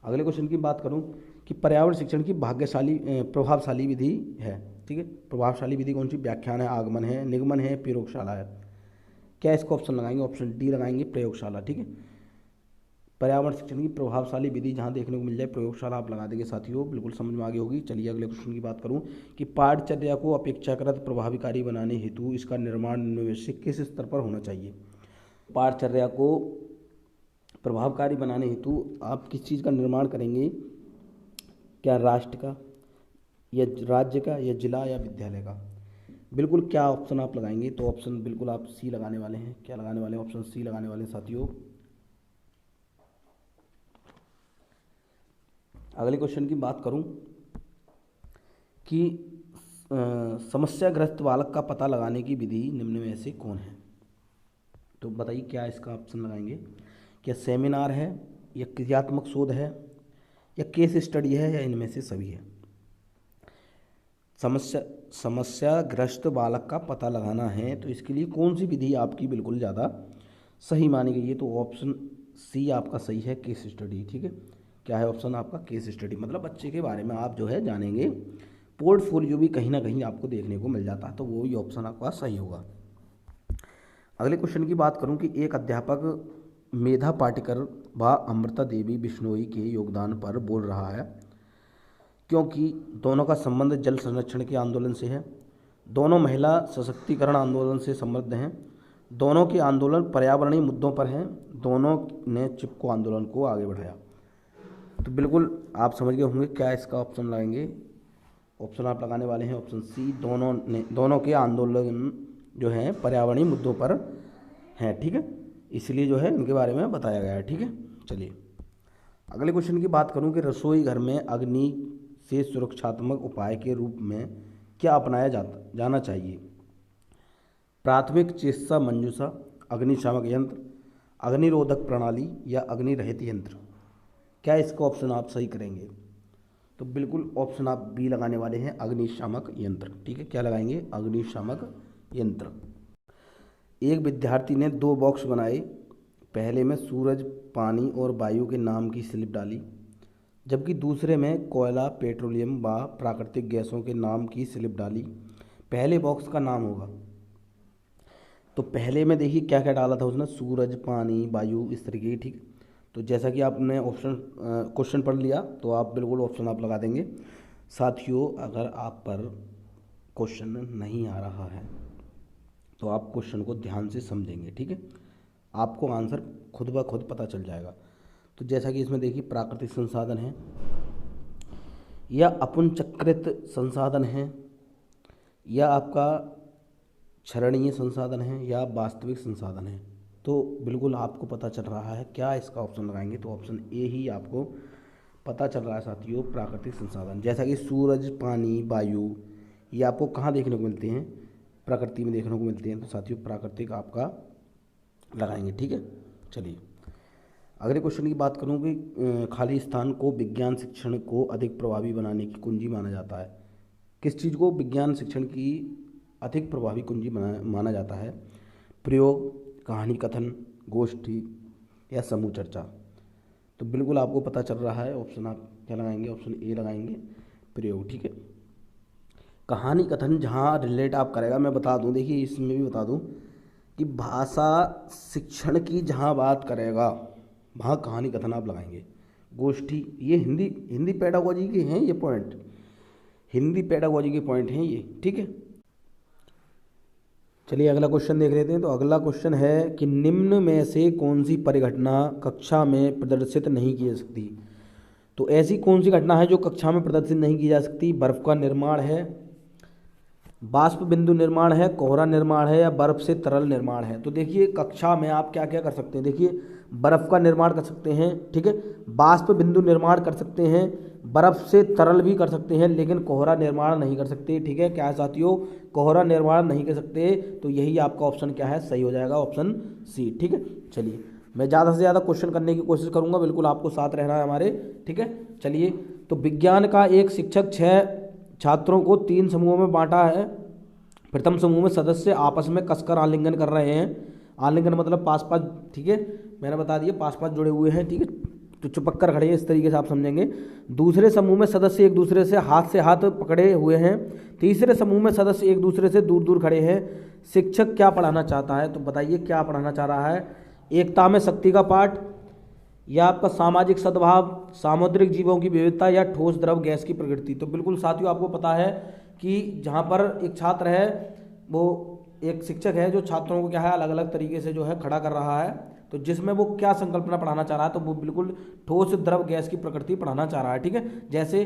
अगले क्वेश्चन की बात करूं कि पर्यावरण शिक्षण की प्रभावशाली विधि है। ठीक है, प्रभावशाली विधि कौन सी? व्याख्यान है, आगमन है, निगमन है, प्रयोगशाला है। क्या इसको ऑप्शन लगाएंगे? ऑप्शन डी लगाएंगे, प्रयोगशाला। ठीक है, पर्यावरण शिक्षण की प्रभावशाली विधि जहाँ देखने को मिल जाए प्रयोगशाला आप लगा देंगे साथियों, बिल्कुल समझ में आगे होगी। चलिए अगले क्वेश्चन की बात करूँ कि पाठचर्या को अपेक्षाकृत प्रभावकारी बनाने हेतु इसका निर्माण निवेश से किस स्तर पर होना चाहिए? पाठचर्या को प्रभावकारी बनाने हेतु आप किस चीज़ का निर्माण करेंगे? क्या राष्ट्र का, या राज्य का, या जिला, या विद्यालय का? बिल्कुल क्या ऑप्शन आप लगाएंगे? तो ऑप्शन बिल्कुल आप सी लगाने वाले हैं। क्या लगाने वाले हैं? ऑप्शन सी लगाने वाले हैं साथियों। अगले क्वेश्चन की बात करूं कि समस्याग्रस्त बालक का पता लगाने की विधि निम्न में से कौन है? तो बताइए क्या इसका ऑप्शन लगाएंगे? क्या सेमिनार है, या क्रियात्मक शोध है, या केस स्टडी है, या इनमें से सभी है? समस्याग्रस्त बालक का पता लगाना है तो इसके लिए कौन सी विधि आपकी बिल्कुल ज़्यादा सही मानी गई है? तो ऑप्शन सी आपका सही है, केस स्टडी। ठीक है, क्या है ऑप्शन आपका? Case study. मतलब बच्चे के बारे में आप जो है जानेंगे, पोर्टफोलियो भी कहीं ना कहीं आपको देखने को मिल जाता है, तो वो ही ऑप्शन आपका सही होगा। अगले क्वेश्चन की बात करूं कि एक अध्यापक मेधा पाटेकर व अमृता देवी बिश्नोई के योगदान पर बोल रहा है क्योंकि दोनों का संबंध जल संरक्षण के आंदोलन से है, दोनों महिला सशक्तिकरण आंदोलन से संबद्ध हैं, दोनों के आंदोलन पर्यावरणीय मुद्दों पर हैं, दोनों ने चिपको आंदोलन को आगे बढ़ाया। तो बिल्कुल आप समझ गए होंगे क्या इसका ऑप्शन लगाएंगे? ऑप्शन आप लगाने वाले हैं ऑप्शन सी, दोनों के आंदोलन जो हैं पर्यावरणीय मुद्दों पर हैं। ठीक है, इसलिए जो है इनके बारे में बताया गया है। ठीक है, चलिए अगले क्वेश्चन की बात करूं कि रसोई घर में अग्नि से सुरक्षात्मक उपाय के रूप में क्या अपनाया जाना चाहिए? प्राथमिक चिकित्सा मंजूषा, अग्निशामक यंत्र, अग्निरोधक प्रणाली, या अग्नि रहित यंत्र? क्या इसका ऑप्शन आप सही करेंगे? तो बिल्कुल ऑप्शन आप बी लगाने वाले हैं, अग्निशामक यंत्र। ठीक है, क्या लगाएंगे? अग्निशामक यंत्र। एक विद्यार्थी ने 2 बॉक्स बनाए, पहले में सूरज, पानी और वायु के नाम की स्लिप डाली, जबकि दूसरे में कोयला, पेट्रोलियम व प्राकृतिक गैसों के नाम की स्लिप डाली। पहले बॉक्स का नाम होगा। तो पहले में देखिए क्या क्या डाला था उसने, सूरज, पानी, वायु, इस तरीके की। ठीक, तो जैसा कि आपने ऑप्शन क्वेश्चन पढ़ लिया तो आप बिल्कुल ऑप्शन आप लगा देंगे। साथियों अगर आप पर क्वेश्चन नहीं आ रहा है तो आप क्वेश्चन को ध्यान से समझेंगे। ठीक है, आपको आंसर खुद ब खुद पता चल जाएगा। तो जैसा कि इसमें देखिए प्राकृतिक संसाधन है, या अपुनचक्रित संसाधन है, या आपका क्षरणीय संसाधन है, या वास्तविक संसाधन है। तो बिल्कुल आपको पता चल रहा है क्या इसका ऑप्शन लगाएंगे? तो ऑप्शन ए ही आपको पता चल रहा है साथियों, प्राकृतिक संसाधन। जैसा कि सूरज, पानी, वायु ये आपको कहाँ देखने को मिलते हैं? प्रकृति में देखने को मिलते हैं। तो साथियों प्राकृतिक आपका लगाएंगे। ठीक है, चलिए अगले क्वेश्चन की बात करूँ कि खाली स्थान को विज्ञान शिक्षण को अधिक प्रभावी बनाने की कुंजी माना जाता है। किस चीज़ को विज्ञान शिक्षण की अधिक प्रभावी कुंजी माना जाता है? प्रयोग, कहानी कथन, गोष्ठी, या समूह चर्चा? तो बिल्कुल आपको पता चल रहा है, ऑप्शन आप क्या लगाएंगे? ऑप्शन ए लगाएंगे, प्रयोग। ठीक है, कहानी कथन जहाँ रिलेट आप करेगा, मैं बता दूँ, देखिए इसमें भी बता दूँ कि भाषा शिक्षण की जहाँ बात करेगा वहाँ कहानी कथन आप लगाएंगे। गोष्ठी ये हिंदी पेडागोजी के हैं, ये पॉइंट हिंदी पेडागोजी के पॉइंट हैं ये। ठीक है, चलिए अगला क्वेश्चन देख लेते हैं। तो अगला क्वेश्चन है कि निम्न में से कौन सी परिघटना कक्षा में प्रदर्शित नहीं की जा सकती? तो ऐसी कौन सी घटना है जो कक्षा में प्रदर्शित नहीं की जा सकती? बर्फ का निर्माण है, बाष्प बिंदु निर्माण है, कोहरा निर्माण है, या बर्फ से तरल निर्माण है? तो देखिए कक्षा में आप क्या क्या कर सकते हैं। देखिए बर्फ का निर्माण कर सकते हैं, ठीक है, बाष्प बिंदु निर्माण कर सकते हैं, बर्फ से तरल भी कर सकते हैं, लेकिन कोहरा निर्माण नहीं कर सकते। ठीक है, क्या है साथियों? कोहरा निर्माण नहीं कर सकते। तो यही आपका ऑप्शन क्या है? सही हो जाएगा, ऑप्शन सी। ठीक है, चलिए मैं ज़्यादा से ज़्यादा क्वेश्चन करने की कोशिश करूँगा, बिल्कुल आपको साथ रहना है हमारे। ठीक है, चलिए तो विज्ञान का एक शिक्षक छात्रों को 3 समूहों में बांटा है। प्रथम समूह में सदस्य आपस में कसकर आलिंगन कर रहे हैं। आलिंगन मतलब पास पास, ठीक है, मैंने बता दिया, पास पास जुड़े हुए हैं, ठीक है, तो चिपक कर खड़े हैं, इस तरीके से आप समझेंगे। दूसरे समूह में सदस्य एक दूसरे से हाथ पकड़े हुए हैं। तीसरे समूह में सदस्य एक दूसरे से दूर दूर खड़े हैं। शिक्षक क्या पढ़ाना चाहता है, तो बताइए क्या पढ़ाना चाह रहा है। एकता में शक्ति का पाठ, या आपका सामाजिक सद्भाव, सामुद्रिक जीवों की विविधता, या ठोस द्रव गैस की प्रकृति। तो बिल्कुल साथियों आपको पता है कि जहाँ पर एक छात्र है, वो एक शिक्षक है जो छात्रों को क्या है अलग अलग तरीके से जो है खड़ा कर रहा है, तो जिसमें वो क्या संकल्पना पढ़ाना चाह रहा है, तो वो बिल्कुल ठोस द्रव गैस की प्रकृति पढ़ाना चाह रहा है, ठीक है। जैसे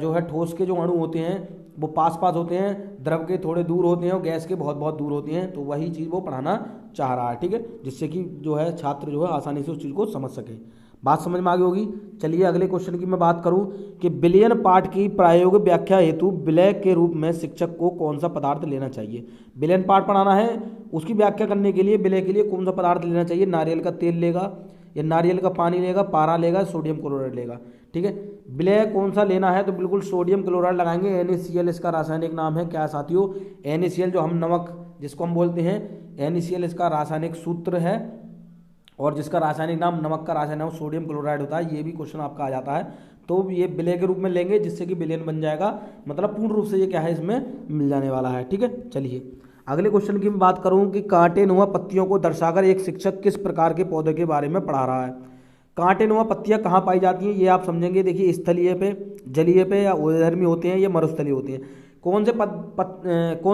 जो है ठोस के जो अणु होते हैं वो पास पास होते हैं, द्रव के थोड़े दूर होते हैं और गैस के बहुत बहुत दूर होते हैं, तो वही चीज़ वो पढ़ाना चाह रहा है, ठीक है, जिससे कि जो है छात्र जो है आसानी से उस चीज़ को समझ सके। बात समझ में आ गई होगी। चलिए अगले क्वेश्चन की मैं बात करूं कि विलयन पाठ की प्रायोगिक व्याख्या हेतु विलय के रूप में शिक्षक को कौन सा पदार्थ लेना चाहिए। विलयन पाठ पढ़ाना है, उसकी व्याख्या करने के लिए विलय के लिए कौन सा पदार्थ लेना चाहिए। नारियल का तेल लेगा, या नारियल का पानी लेगा, पारा लेगा, सोडियम क्लोराइड लेगा, ठीक है। विलय कौन सा लेना है, तो बिल्कुल सोडियम क्लोराइड लगाएंगे। NaCl इसका रासायनिक नाम है। क्या है साथियों, NaCl, जो हम नमक जिसको हम बोलते हैं, NaCl इसका रासायनिक सूत्र है, और जिसका रासायनिक नाम नमक का रासायनिक नाम सोडियम क्लोराइड होता है। ये भी क्वेश्चन आपका आ जाता है, तो ये विलय के रूप में लेंगे जिससे कि विलयन बन जाएगा, मतलब पूर्ण रूप से ये क्या है इसमें मिल जाने वाला है, ठीक है। चलिए अगले क्वेश्चन की मैं बात करूं कि कांटेनुमा पत्तियों को दर्शाकर एक शिक्षक किस प्रकार के पौधे के बारे में पढ़ा रहा है। कांटेनुमा पत्तियां कहाँ पाई जाती हैं, ये आप समझेंगे। देखिए स्थलीय पे, जलीय पे, या उभयधर्मी होते हैं, या मरुस्थलीय होते हैं। कौन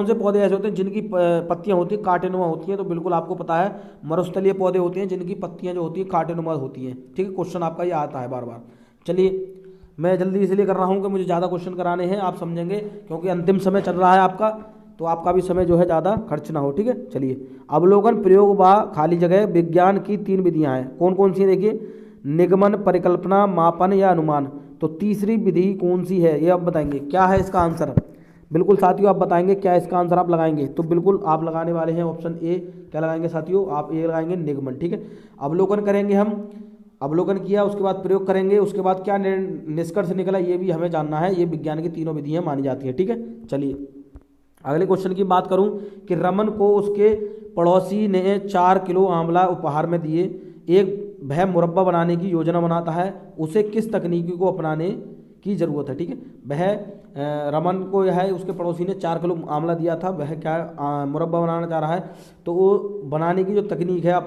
से पौधे ऐसे होते हैं जिनकी पत्तियां होती हैं कांटेनुमा होती हैं, तो बिल्कुल आपको पता है मरुस्थलीय पौधे होते हैं जिनकी पत्तियां जो होती हैं कांटेनुमा होती हैं, ठीक है। क्वेश्चन आपका ये आता है बार बार। चलिए मैं जल्दी इसलिए कर रहा हूँ कि मुझे ज़्यादा क्वेश्चन कराने हैं, आप समझेंगे, क्योंकि अंतिम समय चल रहा है आपका, तो आपका भी समय जो है ज़्यादा खर्च ना हो, ठीक है। चलिए अवलोकन, प्रयोग व खाली जगह विज्ञान की 3 विधियाँ हैं। कौन कौन सी हैं, देखिए, निगमन, परिकल्पना, मापन या अनुमान। तो तीसरी विधि कौन सी है ये आप बताएंगे। क्या है इसका आंसर, बिल्कुल साथियों आप बताएंगे क्या इसका आंसर आप लगाएंगे। तो बिल्कुल आप लगाने वाले हैं ऑप्शन ए। क्या लगाएंगे साथियों, आप ए लगाएंगे, निगमन, ठीक है। अवलोकन करेंगे हम, अवलोकन किया, उसके बाद प्रयोग करेंगे, उसके बाद क्या निष्कर्ष निकला ये भी हमें जानना है। ये विज्ञान की तीनों विधियाँ मानी जाती हैं, ठीक है। चलिए अगले क्वेश्चन की बात करूं कि रमन को उसके पड़ोसी ने 4 किलो आंवला उपहार में दिए। वह मुरब्बा बनाने की योजना बनाता है, उसे किस तकनीकी को अपनाने की ज़रूरत है, ठीक है। वह रमन को यह है उसके पड़ोसी ने 4 किलो आंवला दिया था, वह क्या मुरब्बा बनाना चाह रहा है, तो वो बनाने की जो तकनीक है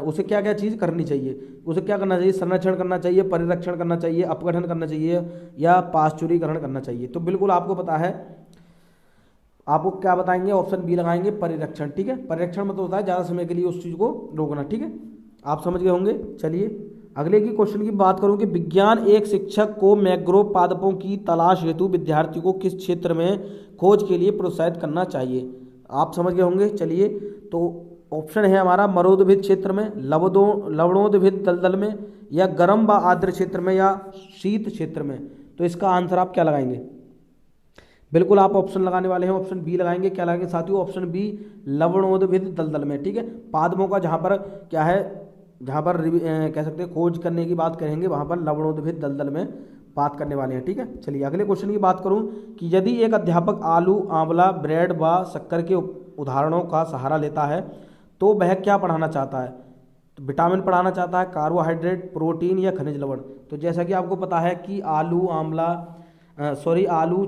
उसे क्या क्या चीज़ करनी चाहिए। उसे क्या करना चाहिए, संरक्षण करना चाहिए, परिरक्षण करना चाहिए, अपघटन करना चाहिए, या पाश्चुरीकरण करना चाहिए। तो बिल्कुल आपको पता है, आपको क्या बताएंगे, ऑप्शन बी लगाएंगे, परिरक्षण, ठीक है। परिरक्षण मतलब होता है ज़्यादा समय के लिए उस चीज़ को रोकना, ठीक है। आप समझ गए होंगे। चलिए अगले की क्वेश्चन की बात करूं कि विज्ञान एक शिक्षक को मैंग्रोव पादपों की तलाश हेतु विद्यार्थी को किस क्षेत्र में खोज के लिए प्रोत्साहित करना चाहिए। आप समझ गए होंगे। चलिए तो ऑप्शन है हमारा मरोदभिद क्षेत्र में, लवणोदभिद दलदल में, या गर्म व आर्द्र क्षेत्र में, या शीत क्षेत्र में। तो इसका आंसर आप क्या लगाएंगे, बिल्कुल आप ऑप्शन लगाने वाले हैं, ऑप्शन बी लगाएंगे। क्या लगाएंगे साथियों, ऑप्शन बी, लवणोदभिद दलदल में, ठीक है। पादपों का जहाँ पर क्या है, जहाँ पर कह सकते हैं खोज करने की बात करेंगे, वहाँ पर लवणोदभिद दलदल में बात करने वाले हैं, ठीक है। चलिए अगले क्वेश्चन की बात करूँ कि यदि एक अध्यापक आलू, आंवला, ब्रेड व शक्कर के उदाहरणों का सहारा लेता है तो वह क्या पढ़ाना चाहता है। तो विटामिन पढ़ाना चाहता है, कार्बोहाइड्रेट, प्रोटीन, या खनिज लवण। तो जैसा कि आपको पता है कि आलू,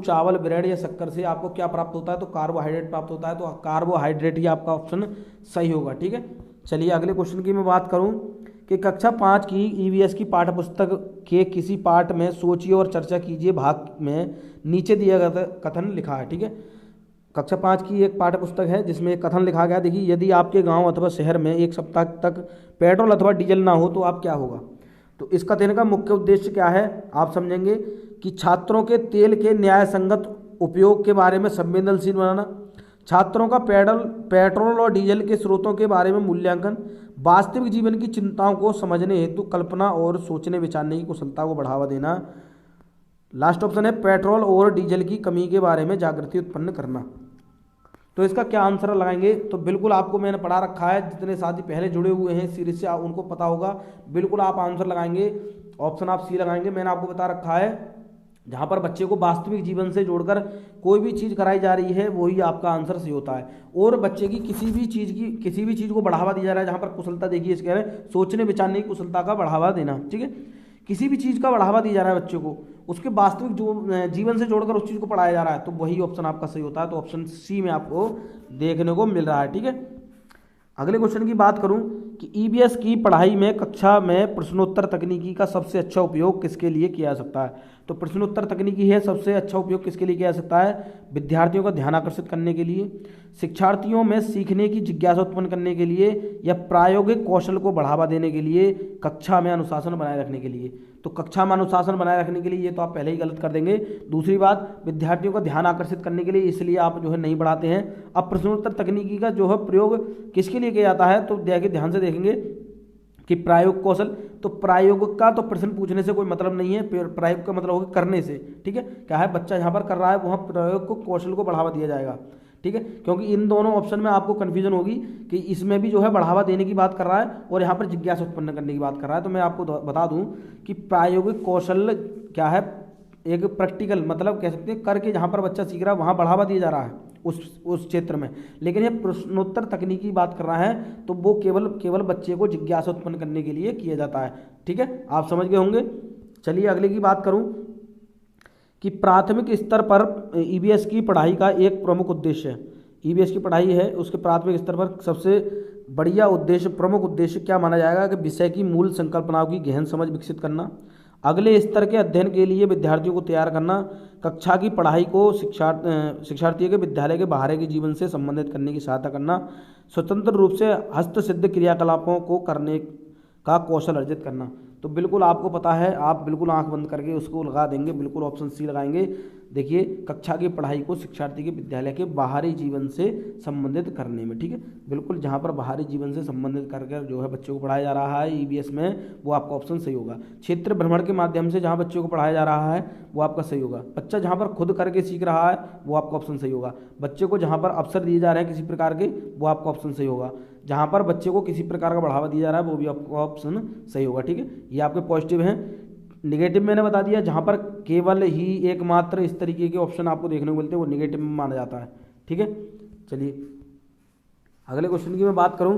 चावल, ब्रेड या शक्कर से आपको क्या प्राप्त होता है, तो कार्बोहाइड्रेट प्राप्त होता है। तो कार्बोहाइड्रेट ही आपका ऑप्शन सही होगा, ठीक है। चलिए अगले क्वेश्चन की मैं बात करूं कि कक्षा 5 की EVS की पाठ्यपुस्तक के किसी पाठ में सोचिए और चर्चा कीजिए भाग में नीचे दिया गया कथन लिखा है, ठीक है। कक्षा 5 की एक पाठ्यपुस्तक है जिसमें एक कथन लिखा गया, देखिए, यदि आपके गाँव अथवा शहर में 1 सप्ताह तक पेट्रोल अथवा डीजल ना हो तो आप क्या होगा। तो इस कथन का मुख्य उद्देश्य क्या है, आप समझेंगे कि छात्रों के तेल के न्याय संगत उपयोग के बारे में संवेदनशील बनाना, छात्रों का पेट्रोल और डीजल के स्रोतों के बारे में मूल्यांकन, वास्तविक जीवन की चिंताओं को समझने हेतु कल्पना और सोचने विचारने की कुशलता को बढ़ावा देना। लास्ट ऑप्शन है पेट्रोल और डीजल की कमी के बारे में जागृति उत्पन्न करना। तो इसका क्या आंसर लगाएंगे, तो बिल्कुल आपको मैंने पढ़ा रखा है, जितने साथी पहले जुड़े हुए हैं सीरीज से उनको पता होगा। बिल्कुल आप आंसर लगाएंगे, ऑप्शन आप सी लगाएंगे। मैंने आपको बता रखा है जहाँ पर बच्चे को वास्तविक जीवन से जोड़कर कोई भी चीज़ कराई जा रही है वही आपका आंसर सही होता है। और बच्चे की किसी भी चीज़ को बढ़ावा दिया जा रहा है, जहाँ पर कुशलता देखिए इसके है सोचने विचारने की कुशलता का बढ़ावा देना, ठीक है। किसी भी चीज़ का बढ़ावा दिया जा रहा है बच्चे को, उसके वास्तविक जो जीवन से जोड़कर उस चीज़ को पढ़ाया जा रहा है, तो वही ऑप्शन आपका सही होता है। तो ऑप्शन सी में आपको देखने को मिल रहा है, ठीक है। अगले क्वेश्चन की बात करूं कि ईबीएस की पढ़ाई में कक्षा में प्रश्नोत्तर तकनीकी का सबसे अच्छा उपयोग किसके लिए किया जा सकता है। तो प्रश्नोत्तर तकनीकी है सबसे अच्छा उपयोग किसके लिए किया जा सकता है, विद्यार्थियों का ध्यान आकर्षित करने के लिए, शिक्षार्थियों में सीखने की जिज्ञासा उत्पन्न करने के लिए, या प्रायोगिक कौशल को बढ़ावा देने के लिए, कक्षा में अनुशासन बनाए रखने के लिए। तो कक्षा में अनुशासन बनाए रखने के लिए ये तो आप पहले ही गलत कर देंगे। दूसरी बात, विद्यार्थियों का ध्यान आकर्षित करने के लिए, इसलिए आप जो है नहीं बढ़ाते हैं। अब प्रश्नोत्तर तकनीकी का जो है प्रयोग किसके लिए किया जाता है, तो देखिए ध्यान से देखेंगे कि प्रायोगिक कौशल, तो प्रायोगिक का तो प्रश्न पूछने से कोई मतलब नहीं है, प्रायोगिक का मतलब होगा करने से, ठीक है। क्या है, बच्चा यहाँ पर कर रहा है वहाँ प्रयोग को कौशल को बढ़ावा दिया जाएगा, ठीक है। क्योंकि इन दोनों ऑप्शन में आपको कन्फ्यूजन होगी कि इसमें भी जो है बढ़ावा देने की बात कर रहा है और यहाँ पर जिज्ञासा उत्पन्न करने की बात कर रहा है। तो मैं आपको बता दूं कि प्रायोगिक कौशल क्या है, एक प्रैक्टिकल मतलब कह सकते हैं करके जहाँ पर बच्चा सीख रहा है वहाँ बढ़ावा दिया जा रहा है उस क्षेत्र में। लेकिन ये प्रश्नोत्तर तकनीकी की बात कर रहा है तो वो केवल बच्चे को जिज्ञासा उत्पन्न करने के लिए किया जाता है, ठीक है। आप समझ गए होंगे। चलिए अगले की बात करूं कि प्राथमिक स्तर पर ईबीएस की पढ़ाई का एक प्रमुख उद्देश्य है, ईबीएस की पढ़ाई है उसके प्राथमिक स्तर पर सबसे बढ़िया उद्देश्य, प्रमुख उद्देश्य क्या माना जाएगा कि विषय की मूल संकल्पनाओं की गहन समझ विकसित करना, अगले स्तर के अध्ययन के लिए विद्यार्थियों को तैयार करना, कक्षा की पढ़ाई को शिक्षार्थियों के विद्यालय के बाहर के जीवन से संबंधित करने की सहायता करना, स्वतंत्र रूप से हस्तसिद्ध क्रियाकलापों को करने का कौशल अर्जित करना। तो बिल्कुल आपको पता है, आप बिल्कुल आंख बंद करके उसको लगा देंगे, बिल्कुल ऑप्शन सी लगाएंगे। देखिए कक्षा की पढ़ाई को शिक्षार्थी के विद्यालय के बाहरी जीवन से संबंधित करने में, ठीक है। बिल्कुल जहाँ पर बाहरी जीवन से संबंधित करके जो है बच्चों को पढ़ाया जा रहा है ईबीएस में, वो आपका ऑप्शन सही होगा। क्षेत्र भ्रमण के माध्यम से जहाँ बच्चों को पढ़ाया जा रहा है वो आपका सही होगा। बच्चा जहाँ पर खुद करके सीख रहा है वो आपका ऑप्शन सही होगा। बच्चे को जहाँ पर अवसर दिए जा रहे हैं किसी प्रकार के वो आपका ऑप्शन सही होगा। जहाँ पर बच्चे को किसी प्रकार का बढ़ावा दिया जा रहा है वो भी आपका ऑप्शन सही होगा, ठीक है। ये आपके पॉजिटिव हैं। निगेटिव मैंने बता दिया, जहाँ पर केवल ही एकमात्र इस तरीके के ऑप्शन आपको देखने को मिलते हैं वो निगेटिव में माना जाता है, ठीक है। चलिए अगले क्वेश्चन की मैं बात करूं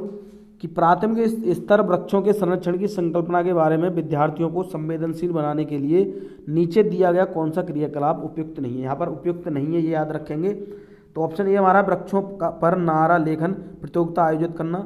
कि प्राथमिक स्तर वृक्षों के संरक्षण की संकल्पना के बारे में विद्यार्थियों को संवेदनशील बनाने के लिए नीचे दिया गया कौन सा क्रियाकलाप उपयुक्त नहीं है। यहाँ पर उपयुक्त नहीं है ये याद रखेंगे। तो ऑप्शन ए हमारा वृक्षों पर नारा लेखन प्रतियोगिता आयोजित करना,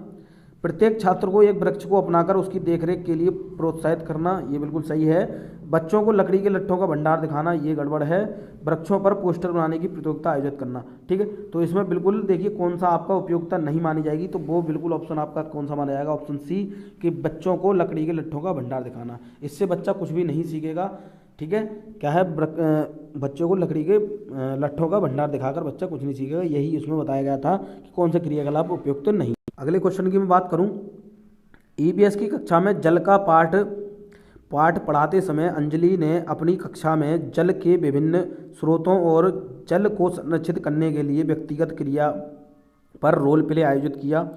प्रत्येक छात्र को एक वृक्ष को अपनाकर उसकी देखरेख के लिए प्रोत्साहित करना, ये बिल्कुल सही है। बच्चों को लकड़ी के लट्ठों का भंडार दिखाना, ये गड़बड़ है। वृक्षों पर पोस्टर बनाने की प्रतियोगिता आयोजित करना, ठीक है। तो इसमें बिल्कुल देखिए कौन सा आपका उपयोगिता नहीं मानी जाएगी, तो वो बिल्कुल ऑप्शन आपका कौन सा माना जाएगा, ऑप्शन सी कि बच्चों को लकड़ी के लट्ठों का भंडार दिखाना। इससे बच्चा कुछ भी नहीं सीखेगा, ठीक है। क्या है, बच्चों को लकड़ी के लट्ठों का भंडार दिखाकर बच्चा कुछ नहीं सीखेगा, यही उसमें बताया गया था कि कौन सा क्रियाकलाप उपयुक्त नहीं। अगले क्वेश्चन की मैं बात करूं, ईबीएस की कक्षा में जल का पाठ पढ़ाते समय अंजलि ने अपनी कक्षा में जल के विभिन्न स्रोतों और जल को संरक्षित करने के लिए व्यक्तिगत क्रिया पर रोल प्ले आयोजित किया।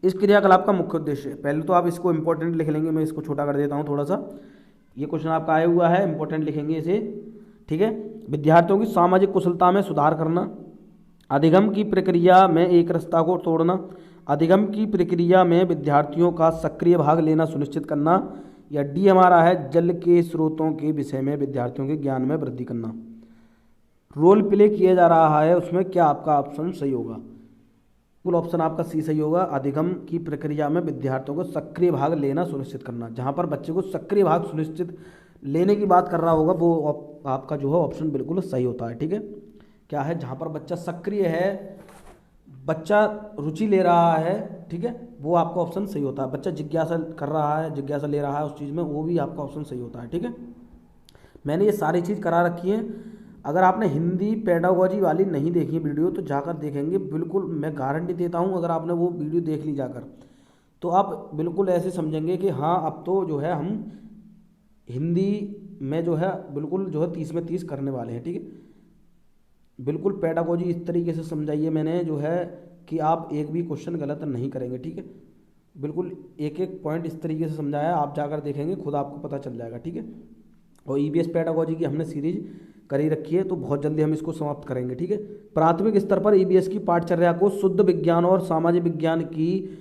इस क्रियाकलाप का मुख्य उद्देश्य, पहले तो आप इसको इंपॉर्टेंट लिख लेंगे, मैं इसको छोटा कर देता हूँ थोड़ा सा। ये क्वेश्चन आपका आया हुआ है, इंपॉर्टेंट लिखेंगे इसे, ठीक है। विद्यार्थियों की सामाजिक कुशलता में सुधार करना, अधिगम की प्रक्रिया में एक रास्ता को तोड़ना, अधिगम की प्रक्रिया में विद्यार्थियों का सक्रिय भाग लेना सुनिश्चित करना, या डी हमारा है जल के स्रोतों के विषय में विद्यार्थियों के ज्ञान में वृद्धि करना। रोल प्ले किया जा रहा है उसमें क्या आपका ऑप्शन सही होगा, कुल ऑप्शन आपका सी सही होगा। अधिगम की प्रक्रिया में विद्यार्थियों को सक्रिय भाग लेना सुनिश्चित करना, जहाँ पर बच्चे को सक्रिय भाग सुनिश्चित लेने की बात कर रहा होगा वो आपका जो है ऑप्शन बिल्कुल सही होता है, ठीक है। क्या है, जहाँ पर बच्चा सक्रिय है, बच्चा रुचि ले रहा है, ठीक है, वो आपका ऑप्शन सही होता है। बच्चा जिज्ञासा कर रहा है, जिज्ञासा ले रहा है उस चीज़ में, वो भी आपका ऑप्शन सही होता है, ठीक है। मैंने ये सारी चीज़ करा रखी है। अगर आपने हिंदी पेडागोजी वाली नहीं देखी वीडियो तो जाकर देखेंगे, बिल्कुल मैं गारंटी देता हूँ अगर आपने वो वीडियो देख ली जाकर तो आप बिल्कुल ऐसे समझेंगे कि हाँ अब तो जो है हम हिंदी में जो है बिल्कुल जो है 30 में 30 करने वाले हैं, ठीक है। बिल्कुल पेडागोजी इस तरीके से समझाइए मैंने जो है कि आप एक भी क्वेश्चन गलत नहीं करेंगे, ठीक है। बिल्कुल एक एक पॉइंट इस तरीके से समझाया, आप जाकर देखेंगे खुद आपको पता चल जाएगा, ठीक है। और ईबीएस पेडागोजी की हमने सीरीज कर ही रखी है, तो बहुत जल्दी हम इसको समाप्त करेंगे। ठीक है, प्राथमिक स्तर पर ईबीएस की पाठचर्या को शुद्ध विज्ञान और सामाजिक विज्ञान की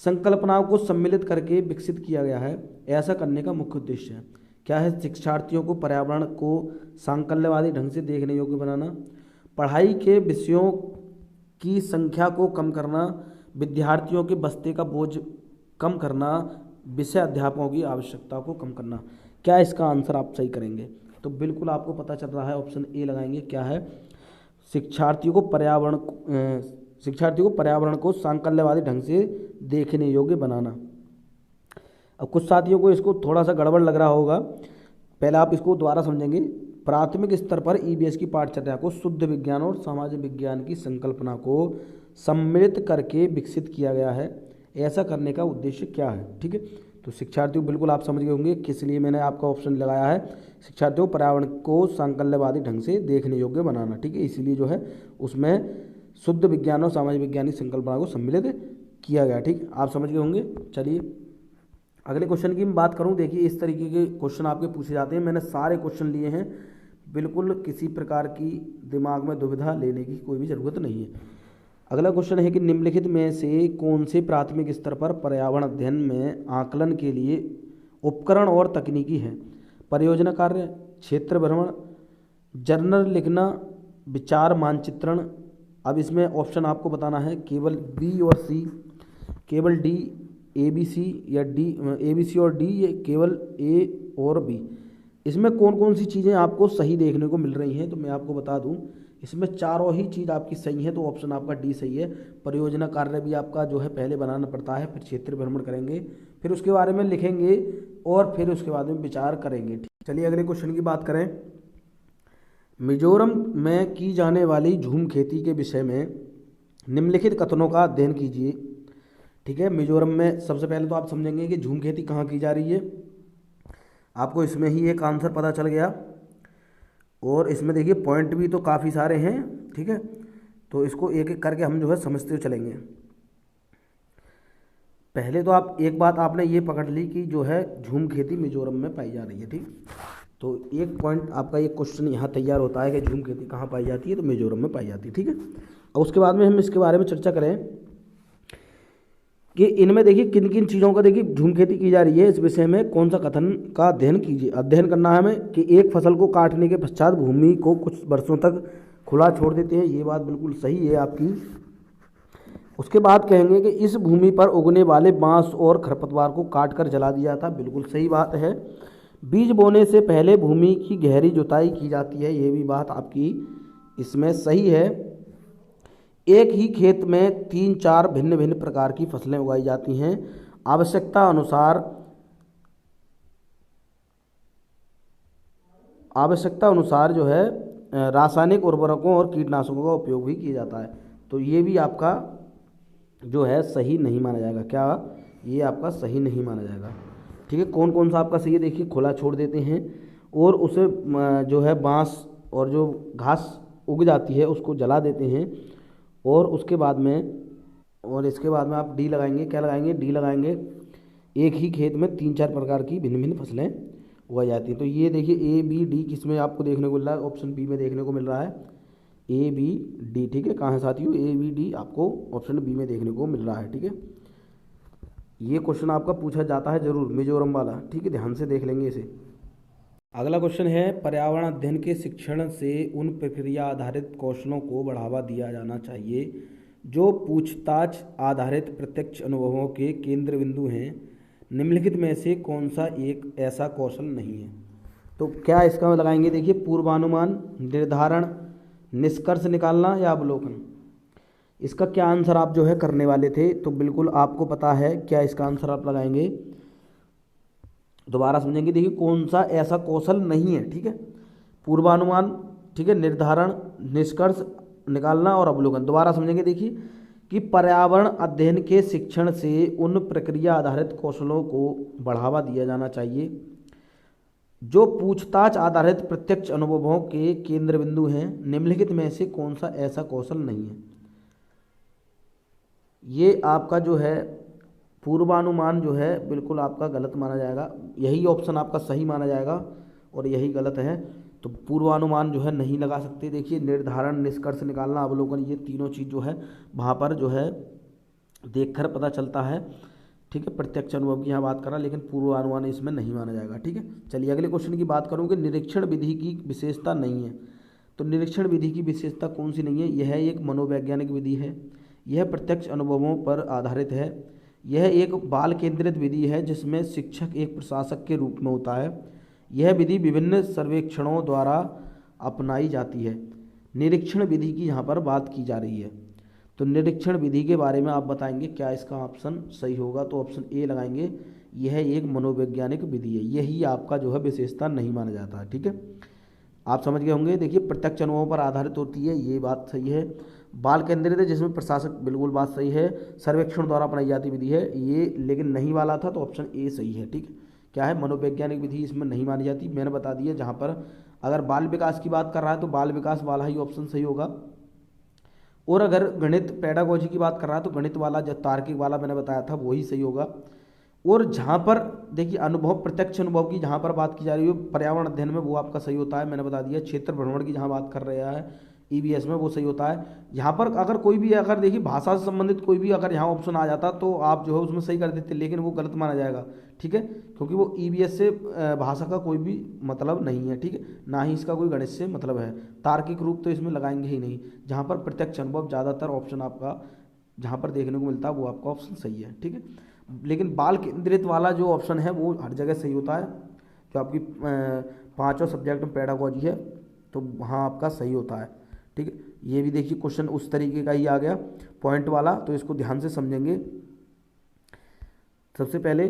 संकल्पनाओं को सम्मिलित करके विकसित किया गया है। ऐसा करने का मुख्य उद्देश्य है क्या है? शिक्षार्थियों को पर्यावरण को सांकल्यवादी ढंग से देखने योग्य बनाना, पढ़ाई के विषयों की संख्या को कम करना, विद्यार्थियों के बस्ते का बोझ कम करना, विषय अध्यापकों की आवश्यकता को कम करना। क्या इसका आंसर आप सही करेंगे? तो बिल्कुल आपको पता चल रहा है, ऑप्शन ए लगाएंगे। क्या है? शिक्षार्थियों को पर्यावरण को सांकल्यवादी ढंग से देखने योग्य बनाना। अब कुछ साथियों को इसको थोड़ा सा गड़बड़ लग रहा होगा, पहले आप इसको दोबारा समझेंगे। प्राथमिक स्तर पर ईबीएस की पाठचर्या को शुद्ध विज्ञान और सामाजिक विज्ञान की संकल्पना को सम्मिलित करके विकसित किया गया है। ऐसा करने का उद्देश्य क्या है? ठीक है, तो शिक्षार्थियों बिल्कुल आप समझ गए होंगे किस लिए मैंने आपका ऑप्शन लगाया है। शिक्षार्थियों पर्यावरण को सांकल्यवादी ढंग से देखने योग्य बनाना। ठीक है, इसीलिए जो है उसमें शुद्ध विज्ञान और सामाजिक विज्ञान की संकल्पना को सम्मिलित किया गया। ठीक, आप समझ गए होंगे। चलिए अगले क्वेश्चन की मैं बात करूं। देखिए इस तरीके के क्वेश्चन आपके पूछे जाते हैं। मैंने सारे क्वेश्चन लिए हैं, बिल्कुल किसी प्रकार की दिमाग में दुविधा लेने की कोई भी ज़रूरत नहीं है। अगला क्वेश्चन है कि निम्नलिखित में से कौन से प्राथमिक स्तर पर पर्यावरण अध्ययन में आकलन के लिए उपकरण और तकनीकी है? परियोजना कार्य, क्षेत्र भ्रमण, जर्नल लिखना, विचार मानचित्रण। अब इसमें ऑप्शन आपको बताना है, केवल बी और सी, केवल डी, ए बी सी, या डी ए बी सी और डी, या केवल ए और बी। इसमें कौन कौन सी चीज़ें आपको सही देखने को मिल रही हैं? तो मैं आपको बता दूं, इसमें चारों ही चीज़ आपकी सही है, तो ऑप्शन आपका डी सही है। परियोजना कार्य भी आपका जो है पहले बनाना पड़ता है, फिर क्षेत्र भ्रमण करेंगे, फिर उसके बारे में लिखेंगे और फिर उसके बाद में विचार करेंगे। चलिए अगले क्वेश्चन की बात करें। मिजोरम में की जाने वाली झूम खेती के विषय में निम्नलिखित कथनों का अध्ययन कीजिए। ठीक है, मिजोरम में सबसे पहले तो आप समझेंगे कि झूम खेती कहाँ की जा रही है। आपको इसमें ही एक आंसर पता चल गया, और इसमें देखिए पॉइंट भी तो काफ़ी सारे हैं। ठीक है, तो इसको एक एक करके हम जो है समझते हुए चलेंगे। पहले तो आप एक बात आपने ये पकड़ ली कि जो है झूम खेती मिजोरम में पाई जा रही है। ठीक, तो एक पॉइंट आपका एक क्वेश्चन यहाँ तैयार होता है कि झूम खेती कहाँ पाई जाती है? तो मिजोरम में पाई जाती है। ठीक है, और उसके बाद में हम इसके बारे में चर्चा करें कि इनमें देखिए किन किन चीज़ों का देखिए झूम खेती की जा रही है। इस विषय में कौन सा कथन का अध्ययन कीजिए। अध्ययन करना है हमें कि एक फसल को काटने के पश्चात भूमि को कुछ वर्षों तक खुला छोड़ देते हैं। ये बात बिल्कुल सही है आपकी। उसके बाद कहेंगे कि इस भूमि पर उगने वाले बांस और खरपतवार को काट कर जला दिया था। बिल्कुल सही बात है। बीज बोने से पहले भूमि की गहरी जुताई की जाती है। ये भी बात आपकी इसमें सही है। एक ही खेत में 3-4 भिन्न भिन्न प्रकार की फसलें उगाई जाती हैं। आवश्यकता अनुसार जो है रासायनिक उर्वरकों और कीटनाशकों का उपयोग भी किया जाता है। तो ये भी आपका जो है सही नहीं माना जाएगा। क्या? ये आपका सही नहीं माना जाएगा। ठीक है, कौन कौन सा आपका सही है? देखिए खुला छोड़ देते हैं और उसे जो है बांस और जो घास उग जाती है उसको जला देते हैं, और उसके बाद में इसके बाद में आप डी लगाएंगे। क्या लगाएंगे? डी लगाएंगे। एक ही खेत में 3-4 प्रकार की भिन्न भिन्न फसलें उगाई जाती हैं। तो ये देखिए ए बी डी किस में आपको देखने को मिल रहा है? ऑप्शन बी में देखने को मिल रहा है, ए बी डी। ठीक है, कहाँ है साथियों? ए बी डी आपको ऑप्शन बी में देखने को मिल रहा है। ठीक है, ये क्वेश्चन आपका पूछा जाता है जरूर, मिजोरम वाला। ठीक है, ध्यान से देख लेंगे इसे। अगला क्वेश्चन है, पर्यावरण अध्ययन के शिक्षण से उन प्रक्रिया आधारित कौशलों को बढ़ावा दिया जाना चाहिए जो पूछताछ आधारित प्रत्यक्ष अनुभवों के केंद्र बिंदु हैं। निम्नलिखित में से कौन सा एक ऐसा कौशल नहीं है? तो क्या इसका लगाएंगे? देखिए पूर्वानुमान, निर्धारण, निष्कर्ष निकालना या अवलोकन। इसका क्या आंसर आप जो है करने वाले थे? तो बिल्कुल आपको पता है क्या इसका आंसर आप लगाएंगे। दोबारा समझेंगे। देखिए कौन सा ऐसा कौशल नहीं है। ठीक है, पूर्वानुमान, ठीक है, निर्धारण, निष्कर्ष निकालना और अवलोकन। दोबारा समझेंगे। देखिए कि पर्यावरण अध्ययन के शिक्षण से उन प्रक्रिया आधारित कौशलों को बढ़ावा दिया जाना चाहिए जो पूछताछ आधारित प्रत्यक्ष अनुभवों के केंद्र बिंदु हैं। निम्नलिखित में से कौन सा ऐसा कौशल नहीं है? ये आपका जो है पूर्वानुमान जो है बिल्कुल आपका गलत माना जाएगा। यही ऑप्शन आपका सही माना जाएगा और यही गलत है। तो पूर्वानुमान जो है नहीं लगा सकते। देखिए निर्धारण, निष्कर्ष निकालना, अवलोकन, ये तीनों चीज़ जो है वहाँ पर जो है देखकर पता चलता है। ठीक है, प्रत्यक्ष अनुभव की यहाँ बात कर रहा, लेकिन पूर्वानुमान इसमें नहीं माना जाएगा। ठीक है, चलिए अगले क्वेश्चन की बात करूँ कि निरीक्षण विधि की विशेषता नहीं है। तो निरीक्षण विधि की विशेषता कौन सी नहीं है? यह एक मनोवैज्ञानिक विधि है, यह प्रत्यक्ष अनुभवों पर आधारित है, यह एक बाल केंद्रित विधि है जिसमें शिक्षक एक प्रशासक के रूप में होता है, यह विधि विभिन्न सर्वेक्षणों द्वारा अपनाई जाती है। निरीक्षण विधि की यहाँ पर बात की जा रही है। तो निरीक्षण विधि के बारे में आप बताएंगे क्या इसका ऑप्शन सही होगा? तो ऑप्शन ए लगाएंगे, यह एक मनोवैज्ञानिक विधि है, यही आपका जो है विशेषता नहीं माना जाता है। ठीक है, आप समझ गए होंगे। देखिए प्रत्यक्ष अनुभवों पर आधारित होती है, ये बात सही है। बाल केंद्रित है जिसमें प्रशासक, बिल्कुल बात सही है। सर्वेक्षण द्वारा अपनाई जाती विधि है ये, लेकिन नहीं वाला था, तो ऑप्शन ए सही है। ठीक है, क्या है? मनोवैज्ञानिक विधि इसमें नहीं मानी जाती। मैंने बता दिया, जहाँ पर अगर बाल विकास की बात कर रहा है तो बाल विकास वाला ही ऑप्शन सही होगा, और अगर गणित पेडागोजी की बात कर रहा है तो गणित वाला, जो तार्किक वाला मैंने बताया था, वही सही होगा। और जहाँ पर देखिए अनुभव, प्रत्यक्ष अनुभव की जहाँ पर बात की जा रही है पर्यावरण अध्ययन में, वो आपका सही होता है, मैंने बता दिया। क्षेत्र भ्रमण की जहाँ बात कर रहा है ईवीएस में, वो सही होता है। यहाँ पर अगर कोई भी, अगर देखिए भाषा से संबंधित कोई भी अगर यहाँ ऑप्शन आ जाता तो आप जो है उसमें सही कर देते, लेकिन वो गलत माना जाएगा। ठीक है, क्योंकि वो ईवीएस से भाषा का कोई भी मतलब नहीं है। ठीक है, ना ही इसका कोई गणित से मतलब है। तार्किक रूप तो इसमें लगाएंगे ही नहीं। जहाँ पर प्रत्यक्ष अनुभव, ज़्यादातर ऑप्शन आपका जहाँ पर देखने को मिलता है वो आपका ऑप्शन सही है। ठीक है, लेकिन बाल केंद्रित वाला जो ऑप्शन है वो हर जगह सही होता है। जो आपकी पांचों सब्जेक्ट में पेडागोजी है तो वहाँ आपका सही होता है। ठीक है, ये भी देखिए क्वेश्चन उस तरीके का ही आ गया पॉइंट वाला, तो इसको ध्यान से समझेंगे। सबसे पहले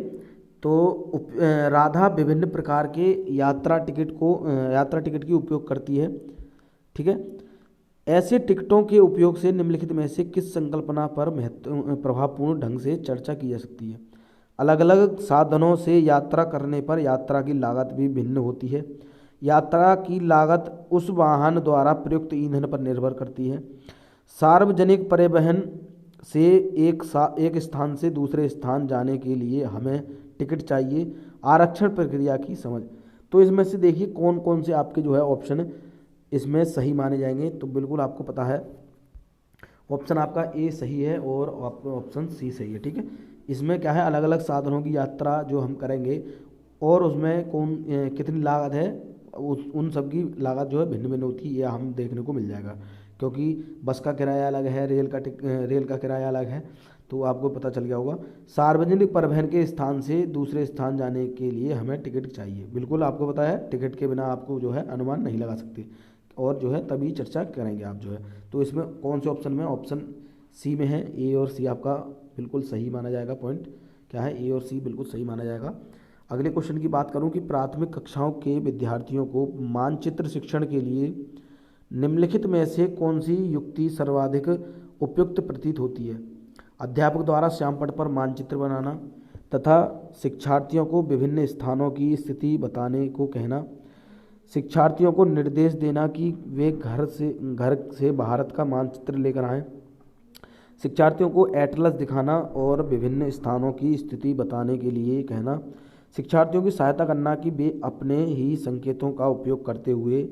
तो राधा विभिन्न प्रकार के यात्रा टिकट की उपयोग करती है। ठीक है, ऐसे टिकटों के उपयोग से निम्नलिखित में से किस संकल्पना पर प्रभावपूर्ण ढंग से चर्चा की जा सकती है? अलग अलग साधनों से यात्रा करने पर यात्रा की लागत भी भिन्न होती है। यात्रा की लागत उस वाहन द्वारा प्रयुक्त ईंधन पर निर्भर करती है। सार्वजनिक परिवहन से एक स्थान से दूसरे स्थान जाने के लिए हमें टिकट चाहिए। आरक्षण प्रक्रिया की समझ। तो इसमें से देखिए कौन कौन से आपके जो है ऑप्शन इसमें सही माने जाएंगे। तो बिल्कुल आपको पता है ऑप्शन आपका ए सही है और ऑप्शन सी सही है। ठीक है, इसमें क्या है, अलग अलग साधनों की यात्रा जो हम करेंगे और उसमें कितनी लागत है, उन सब की लागत जो है भिन्न भिन्न होती है, यह हम देखने को मिल जाएगा। क्योंकि बस का किराया अलग है, रेल का किराया अलग है, तो आपको पता चल गया होगा। सार्वजनिक परिवहन के स्थान से दूसरे स्थान जाने के लिए हमें टिकट चाहिए। बिल्कुल आपको पता है, टिकट के बिना आपको जो है अनुमान नहीं लगा सकते, और जो है तभी चर्चा करेंगे आप जो है। तो इसमें कौन से ऑप्शन में? ऑप्शन सी में है, ए और सी आपका बिल्कुल सही माना जाएगा। पॉइंट क्या है, ए और सी बिल्कुल सही माना जाएगा। अगले क्वेश्चन की बात करूं कि प्राथमिक कक्षाओं के विद्यार्थियों को मानचित्र शिक्षण के लिए निम्नलिखित में से कौन सी युक्ति सर्वाधिक उपयुक्त प्रतीत होती है? अध्यापक द्वारा श्यामपट्ट पर मानचित्र बनाना तथा शिक्षार्थियों को विभिन्न स्थानों की स्थिति बताने को कहना, शिक्षार्थियों को निर्देश देना कि वे घर से भारत का मानचित्र लेकर आएं, शिक्षार्थियों को एटलस दिखाना और विभिन्न स्थानों की स्थिति बताने के लिए कहना, शिक्षार्थियों की सहायता करना कि वे अपने ही संकेतों का उपयोग करते हुए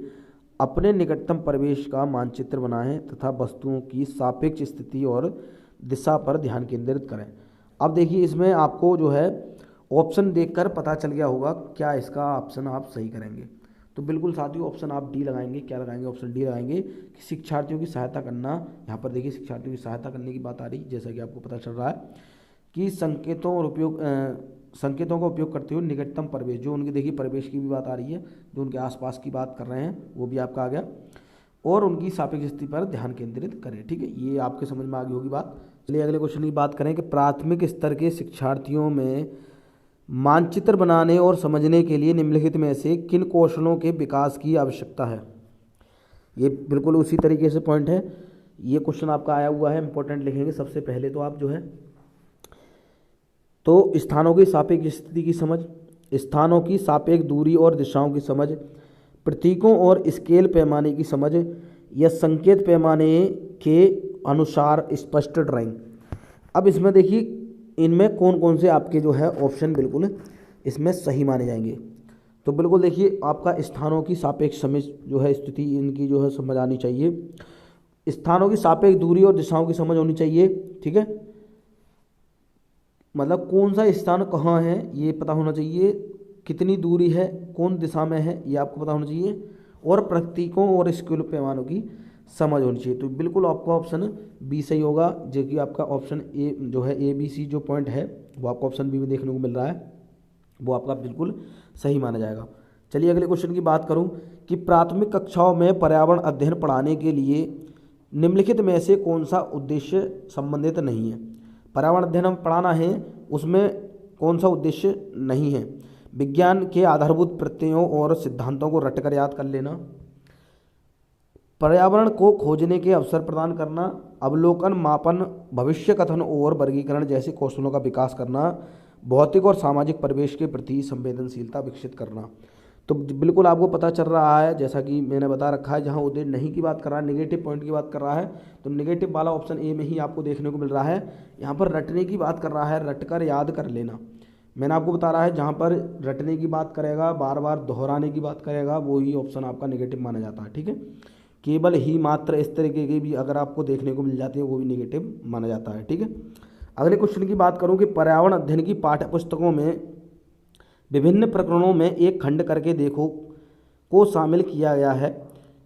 अपने निकटतम परिवेश का मानचित्र बनाएं तथा वस्तुओं की सापेक्ष स्थिति और दिशा पर ध्यान केंद्रित करें। अब देखिए इसमें आपको जो है ऑप्शन देखकर पता चल गया होगा क्या इसका ऑप्शन आप सही करेंगे। तो बिल्कुल साथियों ऑप्शन आप डी लगाएंगे। क्या लगाएंगे? ऑप्शन डी लगाएंगे कि शिक्षार्थियों की सहायता करना। यहाँ पर देखिए शिक्षार्थियों की सहायता करने की बात आ रही, जैसा कि आपको पता चल रहा है कि संकेतों का उपयोग करते हुए निकटतम परिवेश, जो उनके देखिए परिवेश की भी बात आ रही है, जो उनके आसपास की बात कर रहे हैं वो भी आपका आ गया, और उनकी सापेक्ष स्थिति पर ध्यान केंद्रित करें। ठीक है, ये आपके समझ में आ गई होगी बात। चलिए अगले क्वेश्चन की बात करें कि प्राथमिक स्तर के शिक्षार्थियों में मानचित्र बनाने और समझने के लिए निम्नलिखित में से किन कौशलों के विकास की आवश्यकता है? ये बिल्कुल उसी तरीके से पॉइंट है। ये क्वेश्चन आपका आया हुआ है, इंपॉर्टेंट लिखेंगे। सबसे पहले तो आप जो है तो स्थानों की सापेक्ष स्थिति की समझ, स्थानों की सापेक्ष दूरी और दिशाओं की समझ, प्रतीकों और स्केल पैमाने की समझ या संकेत पैमाने के अनुसार स्पष्ट ड्राइंग। अब इसमें देखिए इनमें कौन कौन से आपके जो है ऑप्शन बिल्कुल इसमें सही माने जाएंगे। तो बिल्कुल देखिए आपका स्थानों की सापेक्ष समय जो है स्थिति इनकी जो है समझ आनी चाहिए, स्थानों की सापेक्ष दूरी और दिशाओं की समझ होनी चाहिए। ठीक है, मतलब कौन सा स्थान कहाँ है ये पता होना चाहिए, कितनी दूरी है, कौन दिशा में है ये आपको पता होना चाहिए, और प्रतीकों और स्केल पैमानों की समझ होनी चाहिए। तो बिल्कुल आपका ऑप्शन बी सही होगा, जो कि आपका ऑप्शन ए जो है ए बी सी जो पॉइंट है वो आपको ऑप्शन बी में देखने को मिल रहा है, वो आपका बिल्कुल सही माना जाएगा। चलिए अगले क्वेश्चन की बात करूं कि प्राथमिक कक्षाओं में पर्यावरण अध्ययन पढ़ाने के लिए निम्नलिखित में से कौन सा उद्देश्य संबंधित नहीं है। पर्यावरण अध्ययन हम पढ़ाना है, उसमें कौन सा उद्देश्य नहीं है। विज्ञान के आधारभूत प्रत्ययों और सिद्धांतों को रटकर याद कर लेना, पर्यावरण को खोजने के अवसर प्रदान करना, अवलोकन, मापन, भविष्य कथन और वर्गीकरण जैसे कौशलों का विकास करना, भौतिक और सामाजिक परिवेश के प्रति संवेदनशीलता विकसित करना। तो बिल्कुल आपको पता चल रहा है, जैसा कि मैंने बता रखा है, जहां उद्देश्य नहीं की बात कर रहा है, नेगेटिव पॉइंट की बात कर रहा है, तो नेगेटिव वाला ऑप्शन ए में ही आपको देखने को मिल रहा है। यहाँ पर रटने की बात कर रहा है, रटकर याद कर लेना। मैंने आपको बता रहा है जहाँ पर रटने की बात करेगा, बार बार दोहराने की बात करेगा, वो ही ऑप्शन आपका नेगेटिव माना जाता है। ठीक है, केवल ही मात्र इस तरीके की भी अगर आपको देखने को मिल जाती है वो भी नेगेटिव माना जाता है। ठीक है, अगले क्वेश्चन की बात करूँ कि पर्यावरण अध्ययन की पाठ्य पुस्तकों में विभिन्न प्रकरणों में एक खंड करके देखो को शामिल किया गया है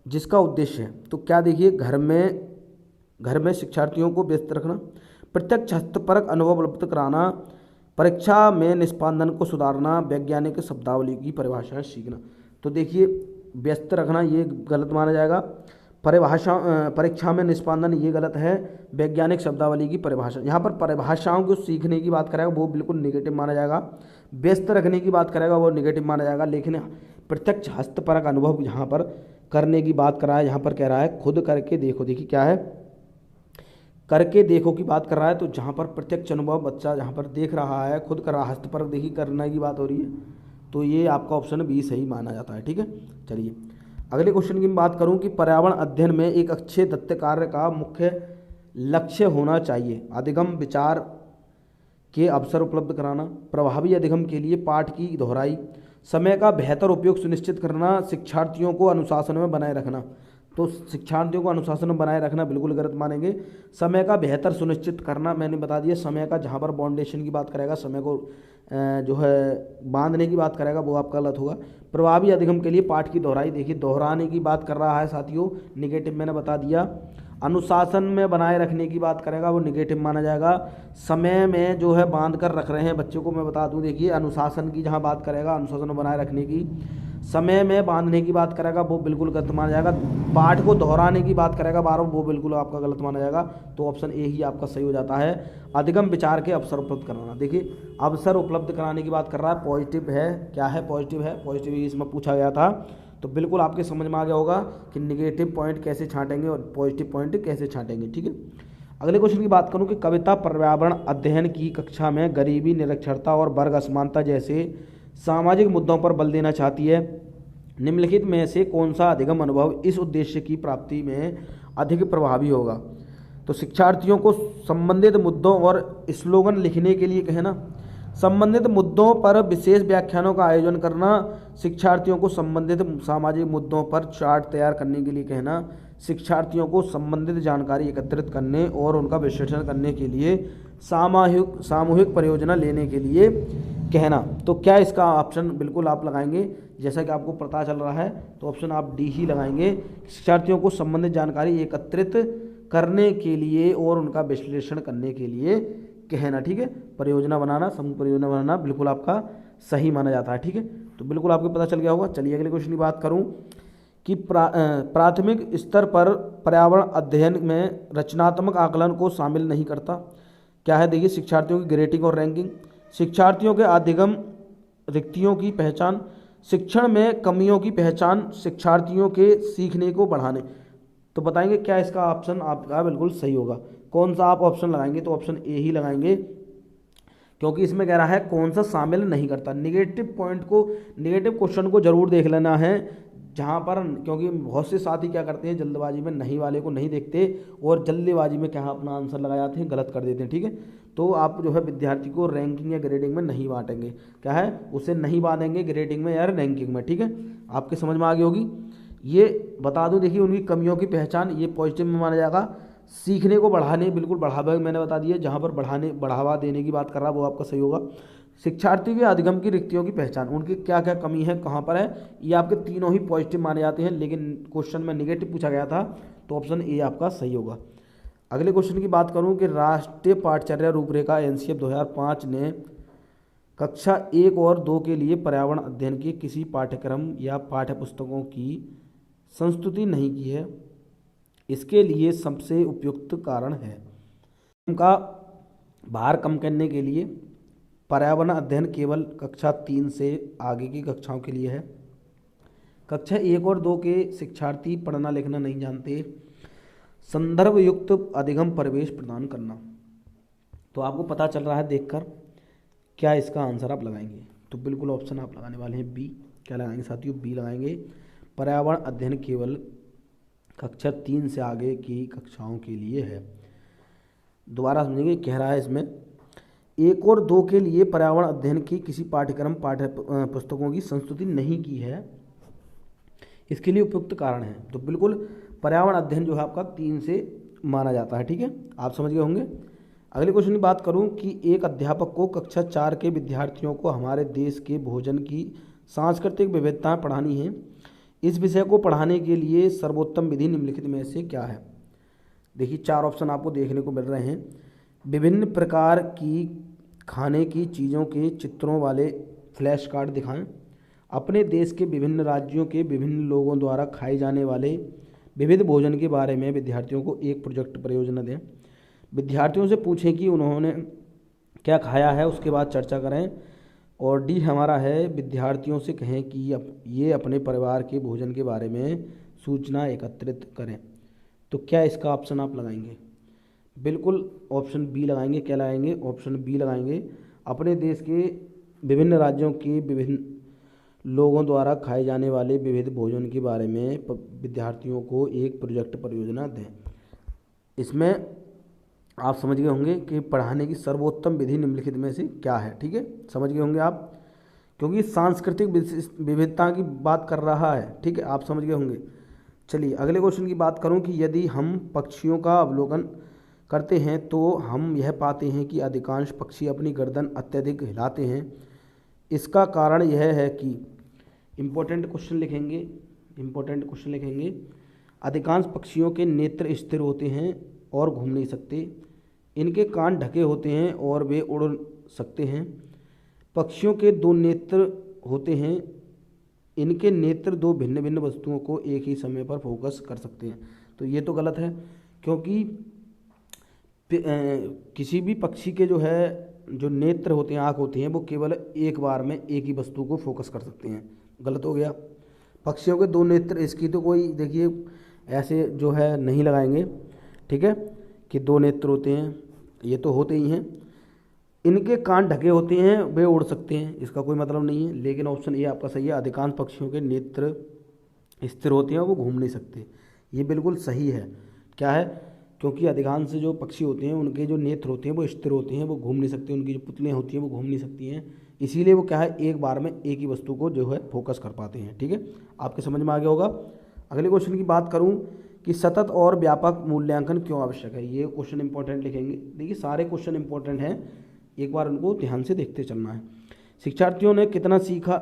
जिसका उद्देश्य है। तो क्या देखिए, घर में शिक्षार्थियों को व्यस्त रखना, प्रत्यक्ष हस्तपरक अनुभव उपलब्ध कराना, परीक्षा में निष्पादन को सुधारना, वैज्ञानिक शब्दावली की परिभाषाएं सीखना। तो देखिए व्यस्त रखना ये गलत माना जाएगा, परीक्षा में निष्पादन ये गलत है, वैज्ञानिक शब्दावली की परिभाषा, यहाँ पर परिभाषाओं को सीखने की बात करेगा वो बिल्कुल निगेटिव माना जाएगा, व्यस्त रखने की बात करेगा वो निगेटिव माना जाएगा। लेकिन प्रत्यक्ष हस्तपरक अनुभव यहाँ पर करने की बात कर रहा है, यहाँ पर कह रहा है खुद करके देखो। देखिए क्या है, करके देखो की बात कर रहा है, तो जहाँ पर प्रत्यक्ष अनुभव बच्चा जहाँ पर देख रहा है, खुद कर रहा है, हस्तपरक देखी करने की बात हो रही है, तो ये आपका ऑप्शन बी सही माना जाता है। ठीक है, चलिए अगले क्वेश्चन की बात करूं कि पर्यावरण अध्ययन में एक अच्छे दत्त कार्य का मुख्य लक्ष्य होना चाहिए। अधिगम विचार के अवसर उपलब्ध कराना, प्रभावी अधिगम के लिए पाठ की दोहराई, समय का बेहतर उपयोग सुनिश्चित करना, शिक्षार्थियों को अनुशासन में बनाए रखना। तो शिक्षार्थियों को अनुशासन में बनाए रखना बिल्कुल गलत मानेंगे। समय का बेहतर सुनिश्चित करना मैंने बता दिया, समय का जहाँ पर बाउंडेशन की बात करेगा, समय को जो है बांधने की बात करेगा वो आपका गलत होगा। प्रभावी अधिगम के लिए पाठ की दोहराई, देखिए दोहराने की बात कर रहा है साथियों, निगेटिव मैंने बता दिया। अनुशासन में बनाए रखने की बात करेगा वो निगेटिव माना जाएगा। समय में जो है बांध कर रख रहे हैं बच्चों को, मैं बता दूं देखिए अनुशासन की जहां बात करेगा, अनुशासन में बनाए रखने की, समय में बांधने की बात करेगा वो बिल्कुल गलत माना जाएगा। पाठ को दोहराने की बात करेगा बार बार, वो बिल्कुल आपका गलत माना जाएगा। तो ऑप्शन ए ही आपका सही हो जाता है, अधिगम विचार के अवसर उपलब्ध कराना। देखिए अवसर उपलब्ध कराने की बात कर रहा है, पॉजिटिव है, क्या है पॉजिटिव है, पॉजिटिव इसमें पूछा गया था। तो बिल्कुल आपके समझ में आ गया होगा कि निगेटिव पॉइंट कैसे छांटेंगे और पॉजिटिव पॉइंट कैसे छांटेंगे। ठीक है, अगले क्वेश्चन की बात करूं कि कविता पर्यावरण अध्ययन की कक्षा में गरीबी, निरक्षरता और वर्ग असमानता जैसे सामाजिक मुद्दों पर बल देना चाहती है। निम्नलिखित में से कौन सा अधिगम अनुभव इस उद्देश्य की प्राप्ति में अधिक प्रभावी होगा। तो शिक्षार्थियों को संबंधित मुद्दों और स्लोगन लिखने के लिए कहना, संबंधित मुद्दों पर विशेष व्याख्यानों का आयोजन करना, शिक्षार्थियों को संबंधित सामाजिक मुद्दों पर चार्ट तैयार करने के लिए कहना, शिक्षार्थियों को संबंधित जानकारी एकत्रित करने और उनका विश्लेषण करने के लिए सामूहिक परियोजना लेने के लिए कहना। तो क्या इसका ऑप्शन बिल्कुल आप लगाएंगे, जैसा कि आपको पता चल रहा है, तो ऑप्शन आप डी ही लगाएंगे, शिक्षार्थियों को संबंधित जानकारी एकत्रित करने के लिए और उनका विश्लेषण करने के लिए कहना। ठीक है, परियोजना बनाना, समूह परियोजना बनाना बिल्कुल आपका सही माना जाता है। ठीक है, तो बिल्कुल आपको पता चल गया होगा। चलिए अगले क्वेश्चन की बात करूं कि प्राथमिक स्तर पर पर्यावरण अध्ययन में रचनात्मक आकलन को शामिल नहीं करता। क्या है देखिए, शिक्षार्थियों की ग्रेडिंग और रैंकिंग, शिक्षार्थियों के अधिगम रिक्तियों की पहचान, शिक्षण में कमियों की पहचान, शिक्षार्थियों के सीखने को बढ़ाने। तो बताएंगे क्या इसका ऑप्शन आपका बिल्कुल सही होगा, कौन सा आप ऑप्शन लगाएंगे। तो ऑप्शन ए ही लगाएंगे, क्योंकि इसमें कह रहा है कौन सा शामिल नहीं करता। निगेटिव पॉइंट को, निगेटिव क्वेश्चन को जरूर देख लेना है जहाँ पर, क्योंकि बहुत से साथी क्या करते हैं जल्दबाजी में नहीं वाले को नहीं देखते और जल्दीबाजी में क्या अपना आंसर लगा जाते हैं, गलत कर देते हैं। ठीक है, तो आप जो है विद्यार्थी को रैंकिंग या ग्रेडिंग में नहीं बांटेंगे। क्या है, उसे नहीं बांटेंगे ग्रेडिंग में या रैंकिंग में। ठीक है, आपके समझ में आ गई होगी। ये बता दूं, देखिए उनकी कमियों की पहचान, ये पॉजिटिव में माना जाएगा। सीखने को बढ़ाने, बिल्कुल बढ़ावा मैंने बता दिया, जहाँ पर बढ़ावा देने की बात कर रहा वो आपका सही होगा। शिक्षार्थी के अधिगम की रिक्तियों की पहचान, उनकी क्या क्या कमी है, कहाँ पर है, ये आपके तीनों ही पॉजिटिव माने जाते हैं, लेकिन क्वेश्चन में नेगेटिव पूछा गया था, तो ऑप्शन ए आपका सही होगा। अगले क्वेश्चन की बात करूं कि राष्ट्रीय पाठचर्या रूपरेखा एनसीएफ 2005 ने कक्षा 1 और 2 के लिए पर्यावरण अध्ययन के किसी पाठ्यक्रम या पाठ्य पुस्तकों की संस्तुति नहीं की है। इसके लिए सबसे उपयुक्त कारण है। उनका भार कम करने के लिए पर्यावरण अध्ययन केवल कक्षा 3 से आगे की कक्षाओं के लिए है। कक्षा 1 और 2 के शिक्षार्थी पढ़ना लिखना नहीं जानते। संदर्भ युक्त अधिगम प्रवेश प्रदान करना। तो आपको पता चल रहा है देखकर, क्या इसका आंसर आप लगाएंगे? तो बिल्कुल ऑप्शन आप लगाने वाले हैं बी। क्या लगाएंगे साथियों? बी लगाएंगे। पर्यावरण अध्ययन केवल कक्षा 3 से आगे की कक्षाओं के लिए है। दोबारा समझेंगे, कह रहा है इसमें 1 और 2 के लिए पर्यावरण अध्ययन की किसी पाठ्यक्रम पाठ्य पुस्तकों की संस्तुति नहीं की है। इसके लिए उपयुक्त कारण है। तो बिल्कुल पर्यावरण अध्ययन जो है आपका 3 से माना जाता है। ठीक है, आप समझ गए होंगे। अगले क्वेश्चन की बात करूं कि एक अध्यापक को कक्षा 4 के विद्यार्थियों को हमारे देश के भोजन की सांस्कृतिक विविधताएं पढ़ानी है। इस विषय को पढ़ाने के लिए सर्वोत्तम विधि निम्नलिखित में से क्या है? देखिए 4 ऑप्शन आपको देखने को मिल रहे हैं। विभिन्न प्रकार की खाने की चीज़ों के चित्रों वाले फ्लैश कार्ड दिखाएं। अपने देश के विभिन्न राज्यों के विभिन्न लोगों द्वारा खाए जाने वाले विविध भोजन के बारे में विद्यार्थियों को एक प्रोजेक्ट परियोजना दें। विद्यार्थियों से पूछें कि उन्होंने क्या खाया है, उसके बाद चर्चा करें। और डी हमारा है, विद्यार्थियों से कहें कि ये अपने परिवार के भोजन के बारे में सूचना एकत्रित करें। तो क्या इसका ऑप्शन आप लगाएंगे? बिल्कुल ऑप्शन बी लगाएंगे। क्या लगाएंगे? ऑप्शन बी लगाएंगे। अपने देश के विभिन्न राज्यों के विभिन्न लोगों द्वारा खाए जाने वाले विविध भोजन के बारे में विद्यार्थियों को एक प्रोजेक्ट परियोजना दें। इसमें आप समझ गए होंगे कि पढ़ाने की सर्वोत्तम विधि निम्नलिखित में से क्या है। ठीक है, समझ गए होंगे आप, क्योंकि सांस्कृतिक विविधता की बात कर रहा है। ठीक है, आप समझ गए होंगे। चलिए अगले क्वेश्चन की बात करूं कि यदि हम पक्षियों का अवलोकन करते हैं तो हम यह पाते हैं कि अधिकांश पक्षी अपनी गर्दन अत्यधिक हिलाते हैं। इसका कारण यह है कि इम्पोर्टेंट क्वेश्चन लिखेंगे। अधिकांश पक्षियों के नेत्र स्थिर होते हैं और घूम नहीं सकते। इनके कान ढके होते हैं और वे उड़ सकते हैं। पक्षियों के 2 नेत्र होते हैं। इनके नेत्र 2 भिन्न भिन्न वस्तुओं को एक ही समय पर फोकस कर सकते हैं। तो ये तो गलत है, क्योंकि किसी भी पक्षी के जो नेत्र होते हैं, आँख होती हैं, वो केवल एक बार में एक ही वस्तु को फोकस कर सकते हैं। गलत हो गया। पक्षियों के 2 नेत्र, इसकी तो कोई देखिए ऐसे जो है नहीं लगाएंगे। ठीक है, कि 2 नेत्र होते हैं, ये तो होते ही हैं। इनके कान ढके होते हैं, वे उड़ सकते हैं, इसका कोई मतलब नहीं है। लेकिन ऑप्शन ए आपका सही है। अधिकांश पक्षियों के नेत्र स्थिर होते हैं और वो घूम नहीं सकते, ये बिल्कुल सही है। क्या है? क्योंकि अधिकांश जो पक्षी होते हैं उनके जो नेत्र होते हैं वो स्थिर होते हैं, वो घूम नहीं सकते। उनकी जो पुतलियाँ होती हैं वो घूम नहीं सकती हैं, इसीलिए वो क्या है, एक बार में एक ही वस्तु को जो है फोकस कर पाते हैं। ठीक है, आपके समझ में आ गया होगा। अगले क्वेश्चन की बात करूं कि सतत और व्यापक मूल्यांकन क्यों आवश्यक है। ये क्वेश्चन इंपॉर्टेंट लिखेंगे। देखिए सारे क्वेश्चन इंपॉर्टेंट हैं, एक बार उनको ध्यान से देखते चलना है। शिक्षार्थियों ने कितना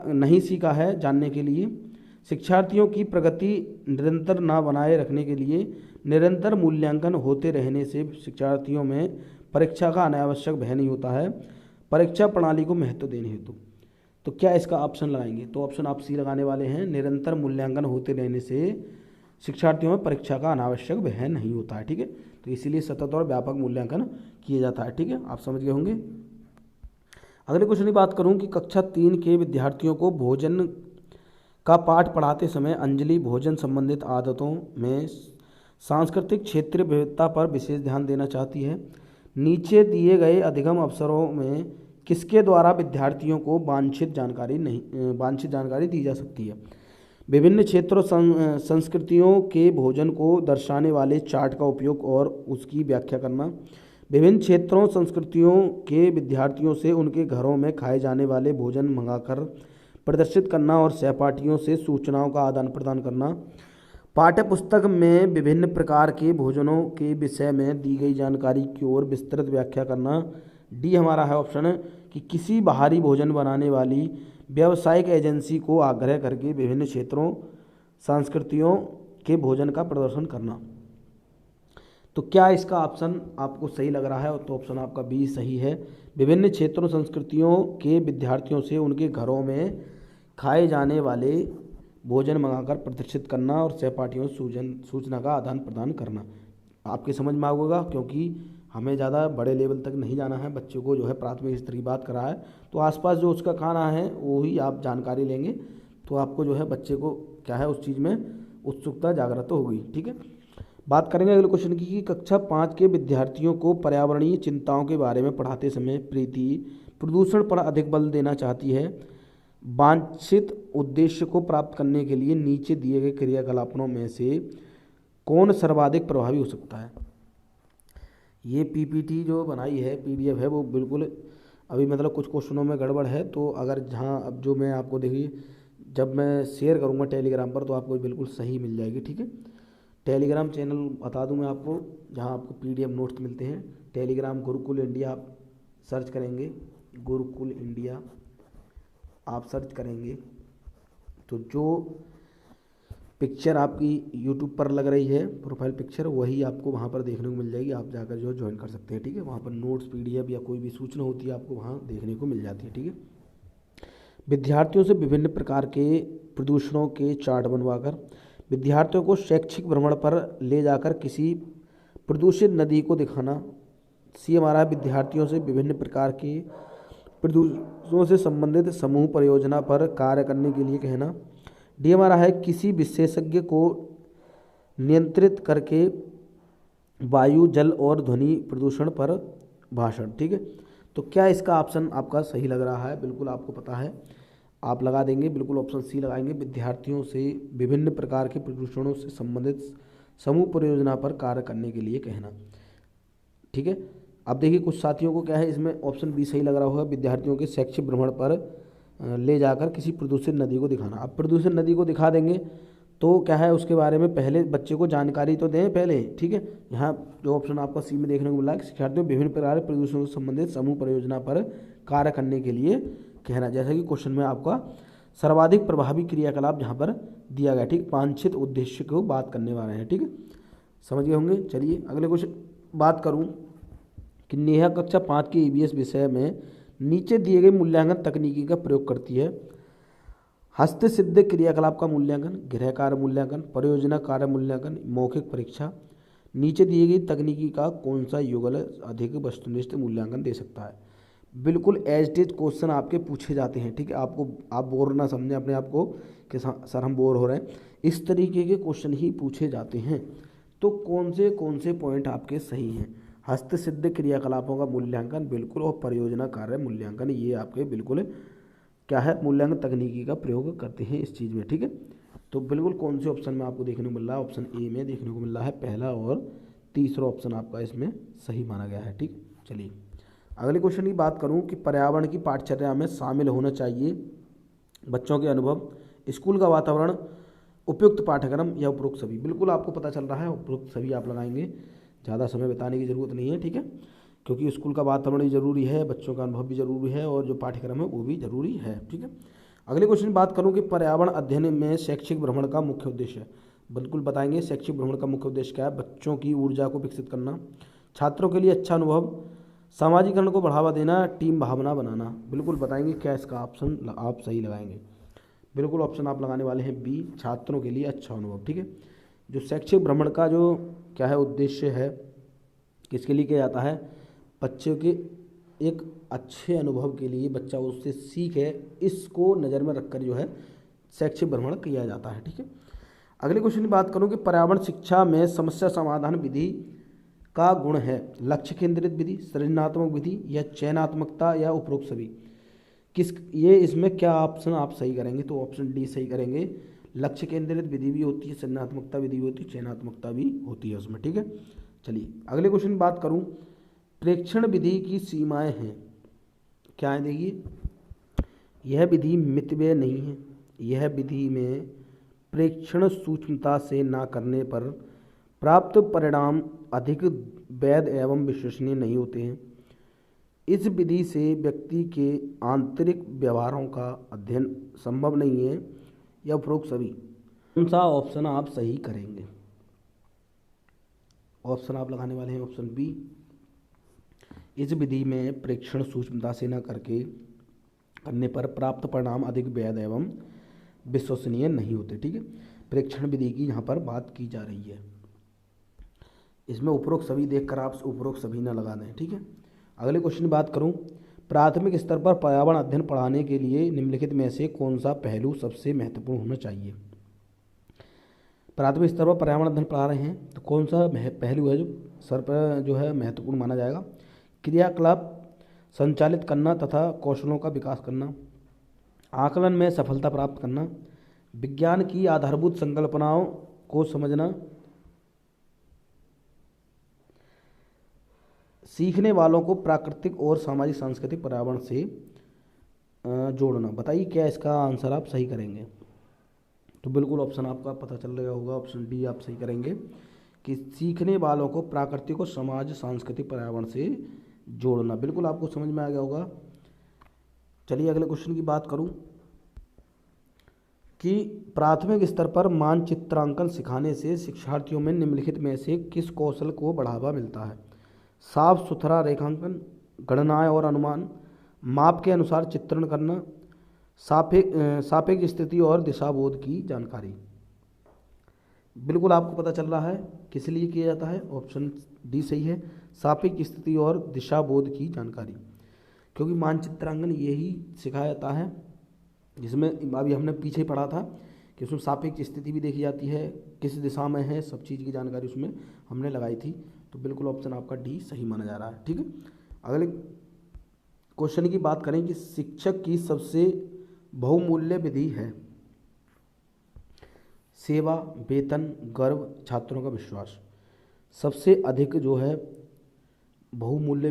नहीं सीखा है जानने के लिए, शिक्षार्थियों की प्रगति निरंतर ना बनाए रखने के लिए निरंतर मूल्यांकन होते रहने से शिक्षार्थियों में परीक्षा का अनावश्यक भय नहीं होता है, परीक्षा प्रणाली को महत्व देने हेतु। तो क्या इसका ऑप्शन लगाएंगे? तो ऑप्शन आप सी लगाने वाले हैं। निरंतर मूल्यांकन होते रहने से शिक्षार्थियों में परीक्षा का अनावश्यक भय नहीं होता है। ठीक है, तो इसीलिए सतत और व्यापक मूल्यांकन किया जाता है। ठीक है, आप समझ गए होंगे। अगले क्वेश्चन की बात करूं कि कक्षा 3 के विद्यार्थियों को भोजन का पाठ पढ़ाते समय अंजलि भोजन संबंधित आदतों में सांस्कृतिक क्षेत्रीय विविधता पर विशेष ध्यान देना चाहती है। नीचे दिए गए अधिगम अवसरों में किसके द्वारा विद्यार्थियों को वांछित जानकारी दी जा सकती है? विभिन्न क्षेत्रों संस्कृतियों के भोजन को दर्शाने वाले चार्ट का उपयोग और उसकी व्याख्या करना, विभिन्न क्षेत्रों संस्कृतियों के विद्यार्थियों से उनके घरों में खाए जाने वाले भोजन मंगाकर प्रदर्शित करना और सहपाठियों से सूचनाओं का आदान प्रदान करना। पाठ्य पुस्तक में विभिन्न प्रकार के भोजनों के विषय में दी गई जानकारी की ओर विस्तृत व्याख्या करना। डी हमारा है ऑप्शन कि किसी बाहरी भोजन बनाने वाली व्यावसायिक एजेंसी को आग्रह करके विभिन्न क्षेत्रों संस्कृतियों के भोजन का प्रदर्शन करना। तो क्या इसका ऑप्शन आपको सही लग रहा है? तो ऑप्शन आपका बी सही है। विभिन्न क्षेत्रों संस्कृतियों के विद्यार्थियों से उनके घरों में खाए जाने वाले भोजन मंगाकर प्रदर्शित करना और सहपाठियों सूचना का आदान प्रदान करना। आपके समझ में आएगा, क्योंकि हमें ज़्यादा बड़े लेवल तक नहीं जाना है, बच्चों को जो है प्राथमिक स्तर की बात करा है, तो आसपास जो उसका खाना है वो ही आप जानकारी लेंगे, तो आपको जो है बच्चे को क्या है उस चीज़ में उत्सुकता जागृत होगी। ठीक है, बात करेंगे अगले क्वेश्चन की कि कक्षा 5 के विद्यार्थियों को पर्यावरणीय चिंताओं के बारे में पढ़ाते समय प्रीति प्रदूषण पर अधिक बल देना चाहती है। वांछित उद्देश्य को प्राप्त करने के लिए नीचे दिए गए क्रियाकलापों में से कौन सर्वाधिक प्रभावी हो सकता है? ये पीपीटी जो बनाई है, पीडीएफ है, वो बिल्कुल अभी मतलब कुछ क्वेश्चनों में गड़बड़ है, तो अगर जहाँ अब जो मैं आपको देखिए जब मैं शेयर करूँगा टेलीग्राम पर तो आपको बिल्कुल सही मिल जाएगी। ठीक है, टेलीग्राम चैनल बता दूं मैं आपको, जहां आपको पीडीएफ नोट्स मिलते हैं। टेलीग्राम गुरुकुल इंडिया आप सर्च करेंगे, गुरुकुल इंडिया आप सर्च करेंगे तो जो पिक्चर आपकी यूट्यूब पर लग रही है प्रोफाइल पिक्चर, वही आपको वहां पर देखने को मिल जाएगी। आप जाकर जो ज्वाइन कर सकते हैं। ठीक है, वहां पर नोट्स पीडीएफ या कोई भी सूचना होती है आपको वहां देखने को मिल जाती है। ठीक है, विद्यार्थियों से विभिन्न प्रकार के प्रदूषणों के चार्ट बनवाकर विद्यार्थियों को शैक्षिक भ्रमण पर ले जाकर किसी प्रदूषित नदी को दिखाना। सी हमारा विद्यार्थियों से विभिन्न प्रकार के प्रदूषणों से संबंधित समूह परियोजना पर कार्य करने के लिए कहना। डी हमारा है किसी विशेषज्ञ को नियंत्रित करके वायु जल और ध्वनि प्रदूषण पर भाषण। ठीक है, तो क्या इसका ऑप्शन आपका सही लग रहा है? बिल्कुल आपको पता है, आप लगा देंगे, बिल्कुल ऑप्शन सी लगाएंगे। विद्यार्थियों से विभिन्न प्रकार के प्रदूषणों से संबंधित समूह परियोजना पर कार्य करने के लिए कहना। ठीक है, अब देखिए कुछ साथियों को क्या है इसमें ऑप्शन बी सही लग रहा होगा, विद्यार्थियों के शैक्षिक भ्रमण पर ले जाकर किसी प्रदूषित नदी को दिखाना। अब प्रदूषित नदी को दिखा देंगे तो क्या है उसके बारे में पहले बच्चे को जानकारी तो दें पहले। ठीक है, यहाँ जो ऑप्शन आपको सी में देखने को मिला है, शिक्षार्थियों विभिन्न प्रकार के प्रदूषणों से संबंधित समूह परियोजना पर कार्य करने के लिए कहना। जैसा कि क्वेश्चन में आपका सर्वाधिक प्रभावी क्रियाकलाप जहाँ पर दिया गया। ठीक, वांछित उद्देश्य को बात करने वाले हैं। ठीक है, समझ गए होंगे। चलिए अगले क्वेश्चन बात करूँ कि नेहा कक्षा 5 के ईवीएस विषय में नीचे दिए गए मूल्यांकन तकनीकी का प्रयोग करती है। हस्तसिद्ध क्रियाकलाप का मूल्यांकन, गृह कार्य मूल्यांकन, परियोजना कार्य मूल्यांकन, मौखिक परीक्षा। नीचे दिए गई तकनीकी का कौन सा युगल अधिक वस्तुनिष्ठ मूल्यांकन दे सकता है? बिल्कुल एज इट इज क्वेश्चन आपके पूछे जाते हैं। ठीक है, आपको आप बोर ना समझें अपने आप को कि सर हम बोर हो रहे हैं, इस तरीके के क्वेश्चन ही पूछे जाते हैं। तो कौन से पॉइंट आपके सही हैं? हस्तसिद्ध क्रियाकलापों का मूल्यांकन बिल्कुल, और परियोजना कार्य मूल्यांकन ये आपके बिल्कुल क्या है मूल्यांकन तकनीकी का प्रयोग करते हैं इस चीज़ में। ठीक है, तो बिल्कुल कौन से ऑप्शन में आपको देखने को मिल रहा है? ऑप्शन ए में देखने को मिल रहा है पहला और तीसरा ऑप्शन आपका इसमें सही माना गया है। ठीक, चलिए अगले क्वेश्चन की बात करूं कि पर्यावरण की पाठचर्या में शामिल होना चाहिए बच्चों के अनुभव, स्कूल का वातावरण, उपयुक्त पाठ्यक्रम या उपरोक्त सभी। बिल्कुल आपको पता चल रहा है, उपरोक्त सभी आप लगाएंगे, ज़्यादा समय बिताने की ज़रूरत नहीं है। ठीक है, क्योंकि स्कूल का वातावरण भी जरूरी है, बच्चों का अनुभव भी जरूरी है और जो पाठ्यक्रम है वो भी जरूरी है। ठीक है, अगले क्वेश्चन की बात करूं कि पर्यावरण अध्ययन में शैक्षिक भ्रमण का मुख्य उद्देश्य। बिल्कुल बताएंगे शैक्षिक भ्रमण का मुख्य उद्देश्य क्या है? बच्चों की ऊर्जा को विकसित करना, छात्रों के लिए अच्छा अनुभव, सामाजिकरण को बढ़ावा देना, टीम भावना बनाना। बिल्कुल बताएंगे क्या इसका ऑप्शन आप सही लगाएंगे? बिल्कुल ऑप्शन आप लगाने वाले हैं बी, छात्रों के लिए अच्छा अनुभव। ठीक है, जो शैक्षिक भ्रमण का जो क्या है उद्देश्य है, किसके लिए किया जाता है? बच्चों के एक अच्छे अनुभव के लिए, बच्चा उससे सीखे, इसको नज़र में रखकर जो है शैक्षिक भ्रमण किया जाता है। ठीक है, अगले क्वेश्चन की बात करूँ कि पर्यावरण शिक्षा में समस्या समाधान विधि का गुण है। लक्ष्य केंद्रित विधि, सृजनात्मक विधि या चयनात्मकता या उपरोक्त सभी। ये इसमें क्या ऑप्शन आप सही करेंगे? तो ऑप्शन डी सही करेंगे। लक्ष्य केंद्रित विधि भी होती है, सृजनात्मकता विधि भी होती है, चयनात्मकता भी होती है उसमें। ठीक है, चलिए अगले क्वेश्चन की बात करूं प्रेक्षण विधि की सीमाएं हैं। क्या है देखिए, यह विधि मितव्यय नहीं है। यह विधि में प्रेक्षण सूक्ष्मता से ना करने पर प्राप्त परिणाम अधिक वैध एवं विश्वसनीय नहीं होते हैं। इस विधि से व्यक्ति के आंतरिक व्यवहारों का अध्ययन संभव नहीं है। या उपरोक्त सभी, कौन सा ऑप्शन आप सही करेंगे? ऑप्शन आप लगाने वाले हैं ऑप्शन बी। इस विधि में प्रेक्षण सूक्ष्मता से न करने पर प्राप्त परिणाम अधिक वैध एवं विश्वसनीय नहीं होते। ठीक है, प्रेक्षण विधि की यहाँ पर बात की जा रही है। इसमें उपरोक्त सभी देखकर आप उपरोक्त सभी न लगा दें। ठीक है, अगले क्वेश्चन की बात करूं, प्राथमिक स्तर पर पर्यावरण अध्ययन पढ़ाने के लिए निम्नलिखित में से कौन सा पहलू सबसे महत्वपूर्ण होना चाहिए? प्राथमिक स्तर पर पर्यावरण अध्ययन पढ़ा रहे हैं तो कौन सा पहलू है जो सर पर जो है महत्वपूर्ण माना जाएगा? क्रियाकलाप संचालित करना तथा कौशलों का विकास करना, आकलन में सफलता प्राप्त करना, विज्ञान की आधारभूत संकल्पनाओं को समझना, सीखने वालों को प्राकृतिक और सामाजिक सांस्कृतिक पर्यावरण से जोड़ना। बताइए क्या इसका आंसर आप सही करेंगे? तो बिल्कुल ऑप्शन आपका पता चल रहा होगा, ऑप्शन डी आप सही करेंगे कि सीखने वालों को प्राकृतिक और समाज सांस्कृतिक पर्यावरण से जोड़ना। बिल्कुल आपको समझ में आ गया होगा। चलिए अगले क्वेश्चन की बात करूं कि प्राथमिक स्तर पर मानचित्रांकन सिखाने से शिक्षार्थियों में निम्नलिखित में से किस कौशल को बढ़ावा मिलता है? साफ सुथरा रेखांकन, गणनाएं और अनुमान, माप के अनुसार चित्रण करना, सापेक्ष स्थिति और दिशाबोध की जानकारी। बिल्कुल आपको पता चल रहा है किस लिए किया जाता है? ऑप्शन डी सही है, सापेक्ष स्थिति और दिशाबोध की जानकारी। क्योंकि मानचित्रांकन यही सिखाया जाता है जिसमें अभी हमने पीछे पढ़ा था कि उसमें सापेक्ष स्थिति भी देखी जाती है, किस दिशा में है, सब चीज़ की जानकारी उसमें हमने लगाई थी। तो बिल्कुल ऑप्शन आपका डी सही माना जा रहा है। ठीक है, अगले क्वेश्चन की बात करें कि शिक्षक की सबसे बहुमूल्य विधि है? सेवा, वेतन, गर्व, छात्रों का विश्वास। सबसे अधिक जो है बहुमूल्य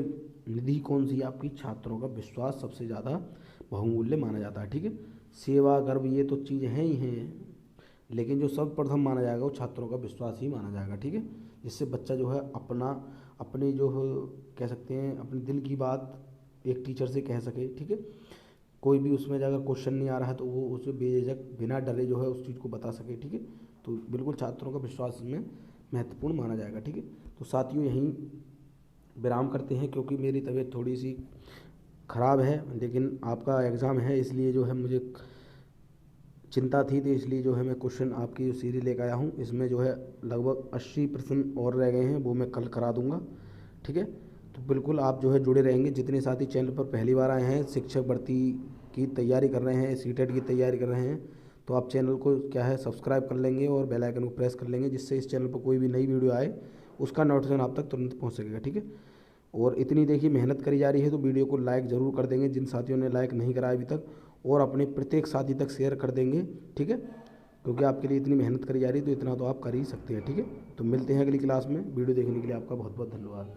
निधि कौन सी है आपकी? छात्रों का विश्वास सबसे ज़्यादा बहुमूल्य माना जाता है। ठीक है, सेवा, गर्व ये तो चीज़ें हैं ही हैं, लेकिन जो सर्वप्रथम माना जाएगा वो छात्रों का विश्वास ही माना जाएगा। ठीक है, जिससे बच्चा जो है अपने जो कह सकते हैं अपने दिल की बात एक टीचर से कह सके। ठीक है, कोई भी उसमें अगर क्वेश्चन नहीं आ रहा है तो वो उसे बेझिझक बिना डरे जो है उस चीज़ को बता सके। ठीक है, तो बिल्कुल छात्रों का विश्वास में महत्वपूर्ण माना जाएगा। ठीक है, तो साथियों यहीं विराम करते हैं क्योंकि मेरी तबीयत थोड़ी सी ख़राब है, लेकिन आपका एग्ज़ाम है इसलिए जो है मुझे चिंता थी, तो इसलिए जो है मैं क्वेश्चन आपकी सीरीज लेकर आया हूँ। इसमें जो है लगभग 80 प्रश्न और रह गए हैं, वो मैं कल करा दूँगा। ठीक है, तो बिल्कुल आप जो है जुड़े रहेंगे। जितने साथी चैनल पर पहली बार आए हैं, शिक्षक भर्ती की तैयारी कर रहे हैं, सीटेट की तैयारी कर रहे हैं, तो आप चैनल को क्या है सब्सक्राइब कर लेंगे और बेल आइकन को प्रेस कर लेंगे, जिससे इस चैनल पर कोई भी नई वीडियो आए उसका नोटिफिकेशन आप तक तुरंत पहुँच सकेगा। ठीक है, और इतनी देखिए मेहनत करी जा रही है तो वीडियो को लाइक ज़रूर कर देंगे जिन साथियों ने लाइक नहीं कराया अभी तक, और अपने प्रत्येक साथी तक शेयर कर देंगे। ठीक है, क्योंकि आपके लिए इतनी मेहनत करी जा रही है तो इतना तो आप कर ही सकते हैं। ठीक है, तो मिलते हैं अगली क्लास में। वीडियो देखने के लिए आपका बहुत बहुत धन्यवाद।